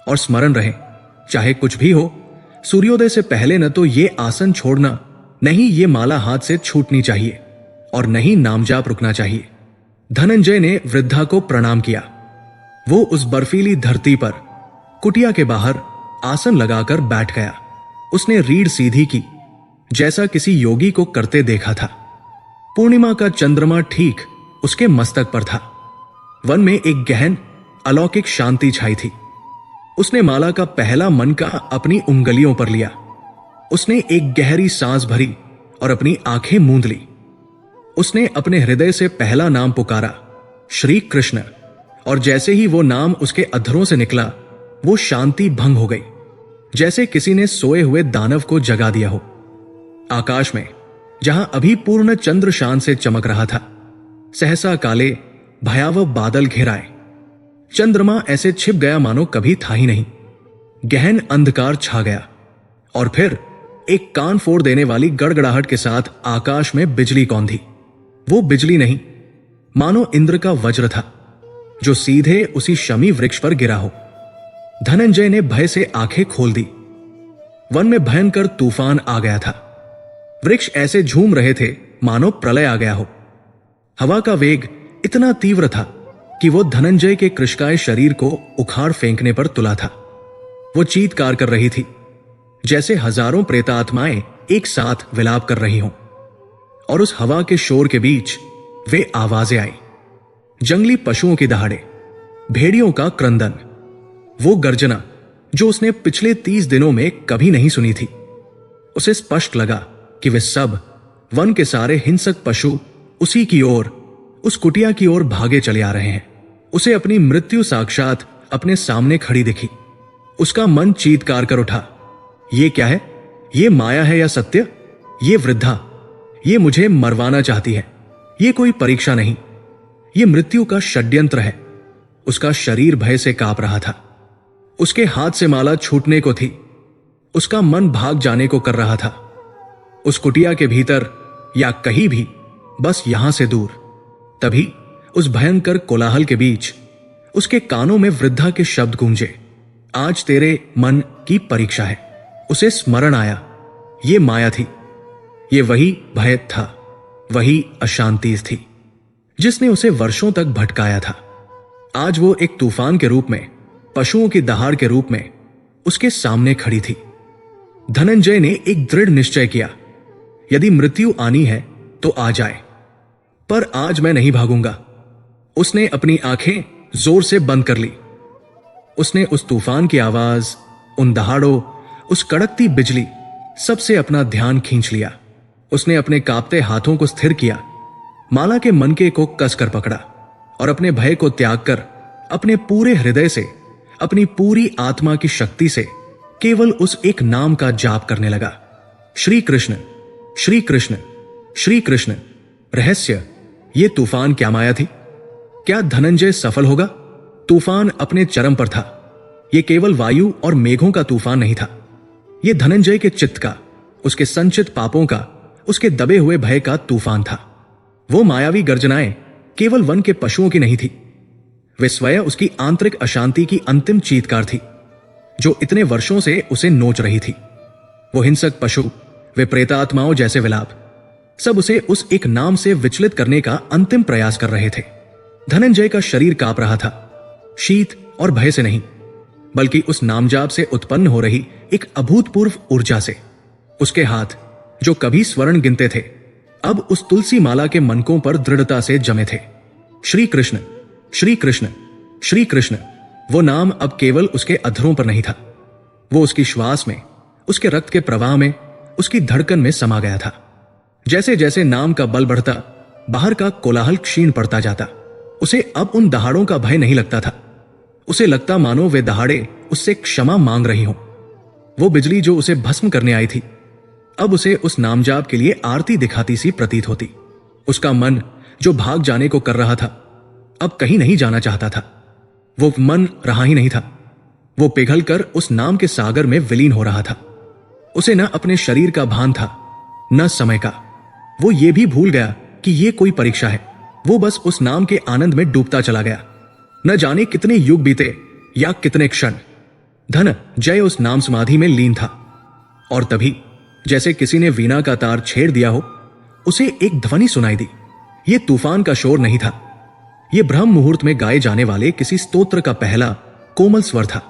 और स्मरण रहे, चाहे कुछ भी हो, सूर्योदय से पहले न तो ये आसन छोड़ना, नहीं ये माला हाथ से छूटनी चाहिए और नहीं नामजाप रुकना चाहिए। धनंजय ने वृद्धा को प्रणाम किया। वो उस बर्फीली धरती पर कुटिया के बाहर आसन लगाकर बैठ गया। उसने रीढ़ सीधी की, जैसा किसी योगी को करते देखा था। पूर्णिमा का चंद्रमा ठीक उसके मस्तक पर था। वन में एक गहन अलौकिक शांति छाई थी। उसने माला का पहला मनका अपनी उंगलियों पर लिया। उसने एक गहरी सांस भरी और अपनी आंखें मूंद ली। उसने अपने हृदय से पहला नाम पुकारा, श्री कृष्ण, और जैसे ही वो नाम उसके अधरों से निकला, वो शांति भंग हो गई, जैसे किसी ने सोए हुए दानव को जगा दिया हो। आकाश में जहां अभी पूर्ण चंद्र शान से चमक रहा था, सहसा काले भयावह बादल घेर आए। चंद्रमा ऐसे छिप गया मानो कभी था ही नहीं। गहन अंधकार छा गया और फिर एक कान फोड़ देने वाली गड़गड़ाहट के साथ आकाश में बिजली कौंधी। वो बिजली नहीं, मानो इंद्र का वज्र था जो सीधे उसी शमी वृक्ष पर गिरा हो। धनंजय ने भय से आंखें खोल दी। वन में भयंकर तूफान आ गया था। वृक्ष ऐसे झूम रहे थे मानो प्रलय आ गया हो। हवा का वेग इतना तीव्र था कि वो धनंजय के कृशकाय शरीर को उखाड़ फेंकने पर तुला था। वो चीत्कार कर रही थी, जैसे हजारों प्रेतात्माएं एक साथ विलाप कर रही हों। और उस हवा के शोर के बीच वे आवाजें आई, जंगली पशुओं की दहाड़े, भेड़ियों का क्रंदन, वो गर्जना जो उसने पिछले 30 दिनों में कभी नहीं सुनी थी। उसे स्पष्ट लगा कि वे सब वन के सारे हिंसक पशु उसी की ओर, उस कुटिया की ओर भागे चले आ रहे हैं। उसे अपनी मृत्यु साक्षात अपने सामने खड़ी दिखी। उसका मन चीत्कार कर उठा, ये क्या है? ये माया है या सत्य? ये वृद्धा, ये मुझे मरवाना चाहती है। ये कोई परीक्षा नहीं, ये मृत्यु का षड्यंत्र है। उसका शरीर भय से कांप रहा था। उसके हाथ से माला छूटने को थी। उसका मन भाग जाने को कर रहा था, उस कुटिया के भीतर या कहीं भी, बस यहां से दूर। तभी उस भयंकर कोलाहल के बीच उसके कानों में वृद्धा के शब्द गूंजे, आज तेरे मन की परीक्षा है। उसे स्मरण आया, ये माया थी, ये वही भय था वही अशांति थी जिसने उसे वर्षों तक भटकाया था। आज वो एक तूफान के रूप में, पशुओं की दहाड़ के रूप में उसके सामने खड़ी थी। धनंजय ने एक दृढ़ निश्चय किया, यदि मृत्यु आनी है तो आ जाए, पर आज मैं नहीं भागूंगा। उसने अपनी आंखें जोर से बंद कर ली। उसने उस तूफान की आवाज, उन दहाड़ों, उस कड़कती बिजली, सबसे अपना ध्यान खींच लिया। उसने अपने कांपते हाथों को स्थिर किया, माला के मनके को कसकर पकड़ा और अपने भय को त्याग कर अपने पूरे हृदय से, अपनी पूरी आत्मा की शक्ति से केवल उस एक नाम का जाप करने लगा, श्री कृष्ण, श्री कृष्ण, श्री कृष्ण। रहस्य, ये तूफान क्या माया थी? क्या धनंजय सफल होगा? तूफान अपने चरम पर था। यह केवल वायु और मेघों का तूफान नहीं था, यह धनंजय के चित्त का, उसके संचित पापों का, उसके दबे हुए भय का तूफान था। वो मायावी गर्जनाएं केवल वन के पशुओं की नहीं थी, वे स्वयं उसकी आंतरिक अशांति की अंतिम चीत्कार थी, जो इतने वर्षों से उसे नोच रही थी। वो हिंसक पशु, वे प्रेतात्माओं जैसे विलाप, सब उसे उस एक नाम से विचलित करने का अंतिम प्रयास कर रहे थे। धनंजय का शरीर कांप रहा था, शीत और भय से नहीं, बल्कि उस नामजाप से उत्पन्न हो रही एक अभूतपूर्व ऊर्जा से। उसके हाथ, जो कभी स्वर्ण गिनते थे, अब उस तुलसी माला के मनकों पर दृढ़ता से जमे थे। श्री कृष्ण, श्री कृष्ण, श्री कृष्ण। वो नाम अब केवल उसके अधरों पर नहीं था, वो उसकी श्वास में, उसके रक्त के प्रवाह में, उसकी धड़कन में समा गया था। जैसे जैसे नाम का बल बढ़ता, बाहर का कोलाहल क्षीण पड़ता जाता। उसे अब उन दहाड़ों का भय नहीं लगता था। उसे लगता मानो वे दहाड़े उससे क्षमा मांग रही हों। वो बिजली जो उसे भस्म करने आई थी, अब उसे उस नामजाप के लिए आरती दिखाती सी प्रतीत होती। उसका मन, जो भाग जाने को कर रहा था, अब कहीं नहीं जाना चाहता था। वो मन रहा ही नहीं था, वो पिघलकर उस नाम के सागर में विलीन हो रहा था। उसे न अपने शरीर का भान था, न समय का। वो ये भी भूल गया कि ये कोई परीक्षा है। वो बस उस नाम के आनंद में डूबता चला गया। न जाने कितने युग बीते या कितने क्षण। धनंजय उस नाम समाधि में लीन था, और तभी जैसे किसी ने वीणा का तार छेड़ दिया हो, उसे एक ध्वनि सुनाई दी। यह तूफान का शोर नहीं था, यह ब्रह्म मुहूर्त में गाए जाने वाले किसी स्तोत्र का पहला कोमल स्वर था।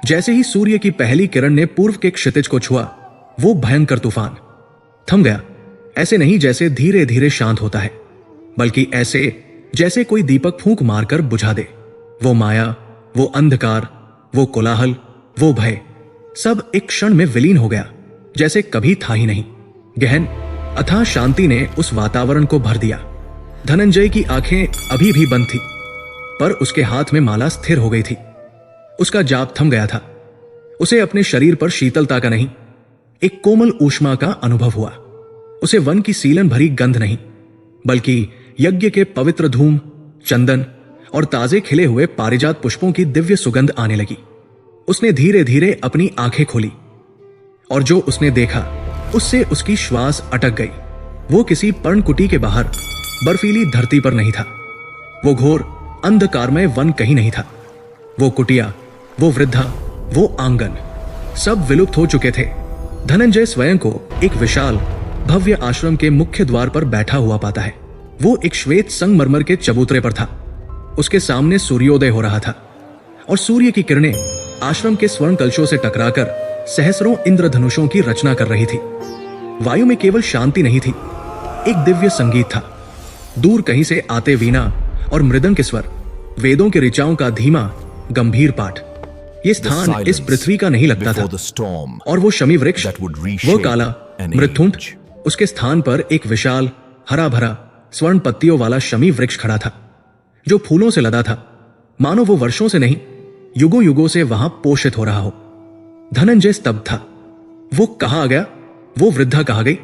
जैसे ही सूर्य की पहली किरण ने पूर्व के क्षितिज को छुआ, वो भयंकर तूफान थम गया। ऐसे नहीं जैसे धीरे धीरे शांत होता है, बल्कि ऐसे जैसे कोई दीपक फूंक मारकर बुझा दे। वो माया, वो अंधकार, वो कोलाहल, वो भय, सब एक क्षण में विलीन हो गया, जैसे कभी था ही नहीं। गहन अथाह शांति ने उस वातावरण को भर दिया। धनंजय की आंखें अभी भी बंद थी, पर उसके हाथ में माला स्थिर हो गई थी। उसका जाप थम गया था। उसे अपने शरीर पर शीतलता का नहीं, एक कोमल ऊष्मा का अनुभव हुआ। उसे वन की सीलन भरी गंध नहीं, बल्कि यज्ञ के पवित्र धूम, चंदन और ताजे खिले हुए पारिजात पुष्पों की दिव्य सुगंध आने लगी। उसने धीरे धीरे अपनी आंखें खोली, और जो उसने देखा उससे उसकी श्वास अटक गई। वो किसी पर्णकुटी के बाहर बर्फीली धरती पर नहीं था, वो घोर अंधकारमय वन कहीं नहीं था। वो कुटिया, वो वृद्धा, वो आंगन, सब विलुप्त हो चुके थे। धनंजय स्वयं को एक विशाल भव्य आश्रम के मुख्य द्वार पर बैठा हुआ पाता है। वो एक श्वेत संगमरमर के चबूतरे पर था। उसके सामने सूर्योदय हो रहा था, और सूर्य की किरणें आश्रम के स्वर्ण कलशों से टकराकर सहस्रों इंद्रधनुषों की रचना कर रही थी। वायु में केवल शांति नहीं थी, एक दिव्य संगीत था। दूर कहीं से आते वीणा और मृदंग के स्वर, वेदों के ऋचाओं का धीमा गंभीर पाठ। ये स्थान इस पृथ्वी का नहीं लगता था। और वो शमी वृक्ष, वो काला मृत्युंड, उसके स्थान पर एक विशाल हरा भरा स्वर्ण पत्तियों वाला शमी वृक्ष खड़ा था, जो फूलों से लदा था, मानो वो वर्षों से नहीं, युगों युगों से वहां पोषित हो रहा हो। धनंजय स्तब्ध था। वो कहां आ गया? वो वृद्धा कहां गई?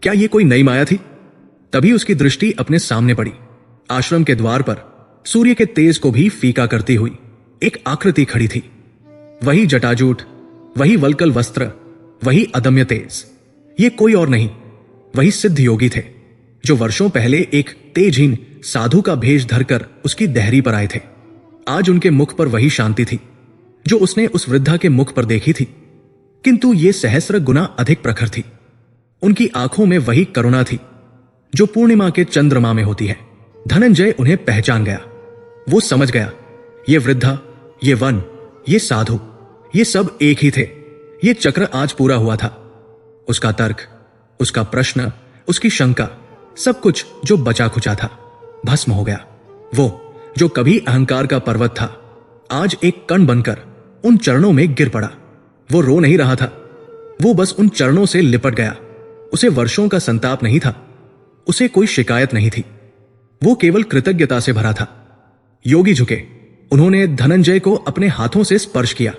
क्या ये कोई नई माया थी? तभी उसकी दृष्टि अपने सामने पड़ी। आश्रम के द्वार पर सूर्य के तेज को भी फीका करती हुई एक आकृति खड़ी थी। वही जटाजूट, वही वल्कल वस्त्र, वही अदम्य तेज। ये कोई और नहीं, वही सिद्ध योगी थे, जो वर्षों पहले एक तेजहीन साधु का भेष धरकर उसकी देहरी पर आए थे। आज उनके मुख पर वही शांति थी जो उसने उस वृद्धा के मुख पर देखी थी, किंतु ये सहस्र गुना अधिक प्रखर थी। उनकी आंखों में वही करुणा थी जो पूर्णिमा के चंद्रमा में होती है। धनंजय उन्हें पहचान गया। वो समझ गया, ये वृद्धा, ये वन, ये साधु, ये सब एक ही थे। ये चक्र आज पूरा हुआ था। उसका तर्क, उसका प्रश्न, उसकी शंका, सब कुछ जो बचा खुचा था भस्म हो गया। वो जो कभी अहंकार का पर्वत था, आज एक कण बनकर उन चरणों में गिर पड़ा। वो रो नहीं रहा था, वो बस उन चरणों से लिपट गया। उसे वर्षों का संताप नहीं था, उसे कोई शिकायत नहीं थी, वो केवल कृतज्ञता से भरा था। योगी झुके, उन्होंने धनंजय को अपने हाथों से स्पर्श किया।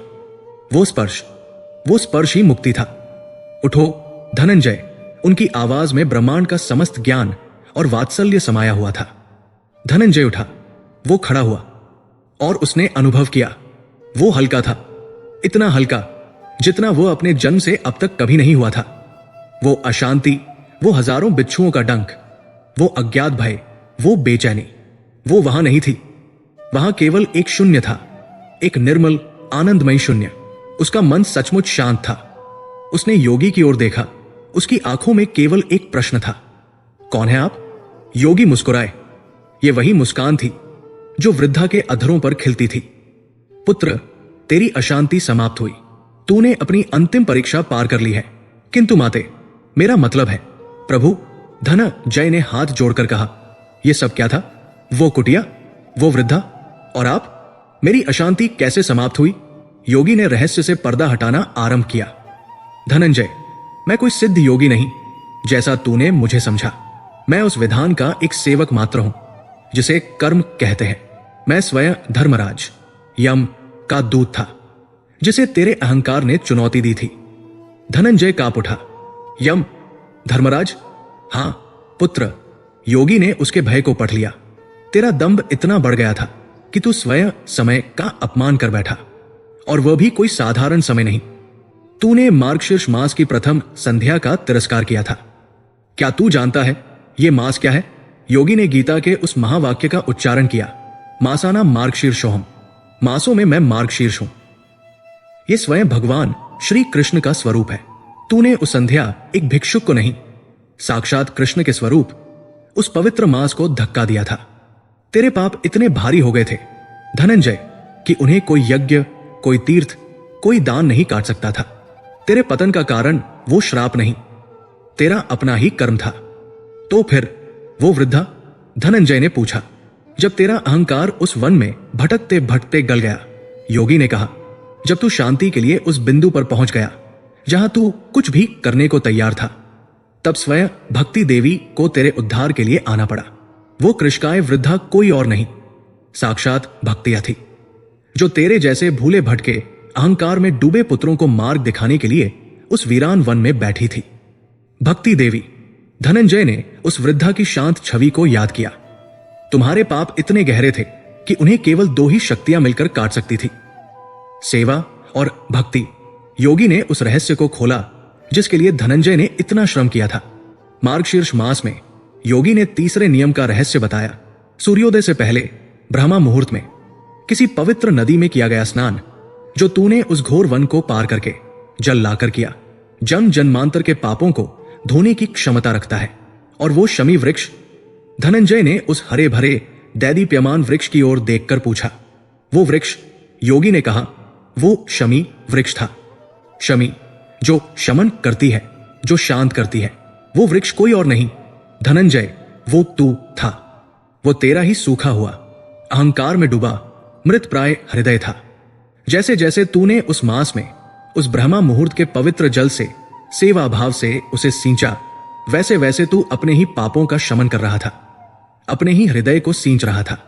वो स्पर्श ही मुक्ति था। उठो धनंजय, उनकी आवाज में ब्रह्मांड का समस्त ज्ञान और वात्सल्य समाया हुआ था। धनंजय उठा, वो खड़ा हुआ और उसने अनुभव किया। वो हल्का था, इतना हल्का जितना वो अपने जन्म से अब तक कभी नहीं हुआ था। वो अशांति, वो हजारों बिच्छुओं का डंक, वो अज्ञात भय, वो बेचैनी, वो वहां नहीं थी। वहां केवल एक शून्य था, एक निर्मल आनंदमय शून्य। उसका मन सचमुच शांत था। उसने योगी की ओर देखा, उसकी आंखों में केवल एक प्रश्न था, कौन है आप? योगी मुस्कुराए। ये वही मुस्कान थी जो वृद्धा के अधरों पर खिलती थी। पुत्र, तेरी अशांति समाप्त हुई। तूने अपनी अंतिम परीक्षा पार कर ली है। किंतु माते, मेरा मतलब है। प्रभु, धनंजय ने हाथ जोड़कर कहा, यह सब क्या था? वो कुटिया, वो वृद्धा और आप? मेरी अशांति कैसे समाप्त हुई? योगी ने रहस्य से पर्दा हटाना आरंभ किया। धनंजय, मैं कोई सिद्ध योगी नहीं जैसा तूने मुझे समझा। मैं उस विधान का एक सेवक मात्र हूं जिसे कर्म कहते हैं। मैं स्वयं धर्मराज यम का दूत था जिसे तेरे अहंकार ने चुनौती दी थी। धनंजय कांप उठा। यम? धर्मराज? हां पुत्र, योगी ने उसके भय को पढ़ लिया। तेरा दंभ इतना बढ़ गया था कि तू स्वयं समय का अपमान कर बैठा, और वह भी कोई साधारण समय नहीं। तूने मार्गशीर्ष मास की प्रथम संध्या का तिरस्कार किया था। क्या तू जानता है यह मास क्या है? योगी ने गीता के उस महावाक्य का उच्चारण किया, मासाना मार्गशीर्षोहम। मासों में मैं मार्गशीर्ष हूं। यह स्वयं भगवान श्री कृष्ण का स्वरूप है। तूने उस संध्या एक भिक्षुक को नहीं, साक्षात कृष्ण के स्वरूप उस पवित्र मास को धक्का दिया था। तेरे पाप इतने भारी हो गए थे धनंजय कि उन्हें कोई यज्ञ, कोई तीर्थ, कोई दान नहीं काट सकता था। तेरे पतन का कारण वो श्राप नहीं, तेरा अपना ही कर्म था। तो फिर वो वृद्धा? धनंजय ने पूछा। जब तेरा अहंकार उस वन में भटकते भटकते गल गया, योगी ने कहा, जब तू शांति के लिए उस बिंदु पर पहुंच गया जहां तू कुछ भी करने को तैयार था, तब स्वयं भक्ति देवी को तेरे उद्धार के लिए आना पड़ा। वो कृष्काय वृद्धा कोई और नहीं, साक्षात भक्तिया थी, जो तेरे जैसे भूले भटके अहंकार में डूबे पुत्रों को मार्ग दिखाने के लिए उस वीरान वन में बैठी थी। भक्ति देवी। धनंजय ने उस वृद्धा की शांत छवि को याद किया। तुम्हारे पाप इतने गहरे थे कि उन्हें केवल दो ही शक्तियां मिलकर काट सकती थी, सेवा और भक्ति। योगी ने उस रहस्य को खोला जिसके लिए धनंजय ने इतना श्रम किया था। मार्गशीर्ष मास में योगी ने तीसरे नियम का रहस्य बताया। सूर्योदय से पहले ब्रह्मा मुहूर्त में किसी पवित्र नदी में किया गया स्नान, जो तूने उस घोर वन को पार करके जल लाकर किया, जन्म जन्मांतर के पापों को धोने की क्षमता रखता है। और वो शमी वृक्ष? धनंजय ने उस हरे भरे दैदीप्यमान वृक्ष की ओर देखकर पूछा। वो वृक्ष? योगी ने कहा, वो शमी वृक्ष था। शमी, जो शमन करती है, जो शांत करती है। वो वृक्ष कोई और नहीं धनंजय, वो तू था। वो तेरा ही सूखा हुआ, अहंकार में डूबा मृत प्राय हृदय था। जैसे जैसे तूने उस मास में उस ब्रह्मा मुहूर्त के पवित्र जल से सेवा भाव से उसे सींचा, वैसे वैसे तू अपने ही पापों का शमन कर रहा था, अपने ही हृदय को सींच रहा था।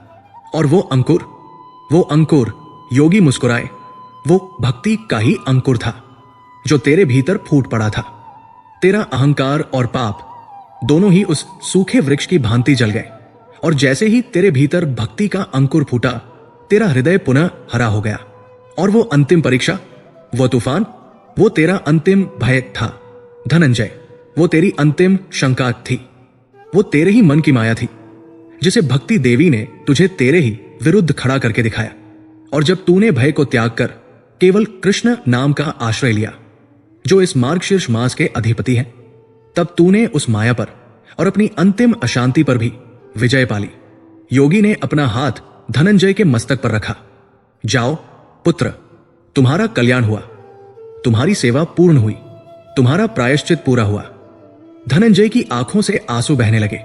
और वो अंकुर, योगी मुस्कुराए, वो भक्ति का ही अंकुर था जो तेरे भीतर फूट पड़ा था। तेरा अहंकार और पाप दोनों ही उस सूखे वृक्ष की भांति जल गए, और जैसे ही तेरे भीतर भक्ति का अंकुर फूटा, तेरा हृदय पुनः हरा हो गया। और वो अंतिम परीक्षा, वो तूफान, वो तेरा अंतिम भय था धनंजय, वो तेरी अंतिम शंका थी, वो तेरे ही मन की माया थी, जिसे भक्ति देवी ने तुझे तेरे ही विरुद्ध खड़ा करके दिखाया। और जब तूने भय को त्याग कर केवल कृष्ण नाम का आश्रय लिया, जो इस मार्गशीर्ष मास के अधिपति हैं, तब तूने उस माया पर और अपनी अंतिम अशांति पर भी विजय पाली। योगी ने अपना हाथ धनंजय के मस्तक पर रखा। जाओ पुत्र, तुम्हारा कल्याण हुआ, तुम्हारी सेवा पूर्ण हुई, तुम्हारा प्रायश्चित पूरा हुआ। धनंजय की आंखों से आंसू बहने लगे,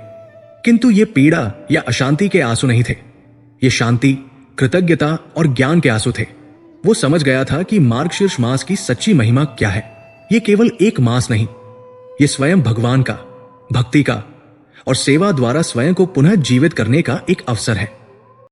किंतु ये पीड़ा या अशांति के आंसू नहीं थे। ये शांति, कृतज्ञता और ज्ञान के आंसू थे। वो समझ गया था कि मार्गशीर्ष मास की सच्ची महिमा क्या है। ये केवल एक मास नहीं, ये स्वयं भगवान का, भक्ति का और सेवा द्वारा स्वयं को पुनः जीवित करने का एक अवसर है।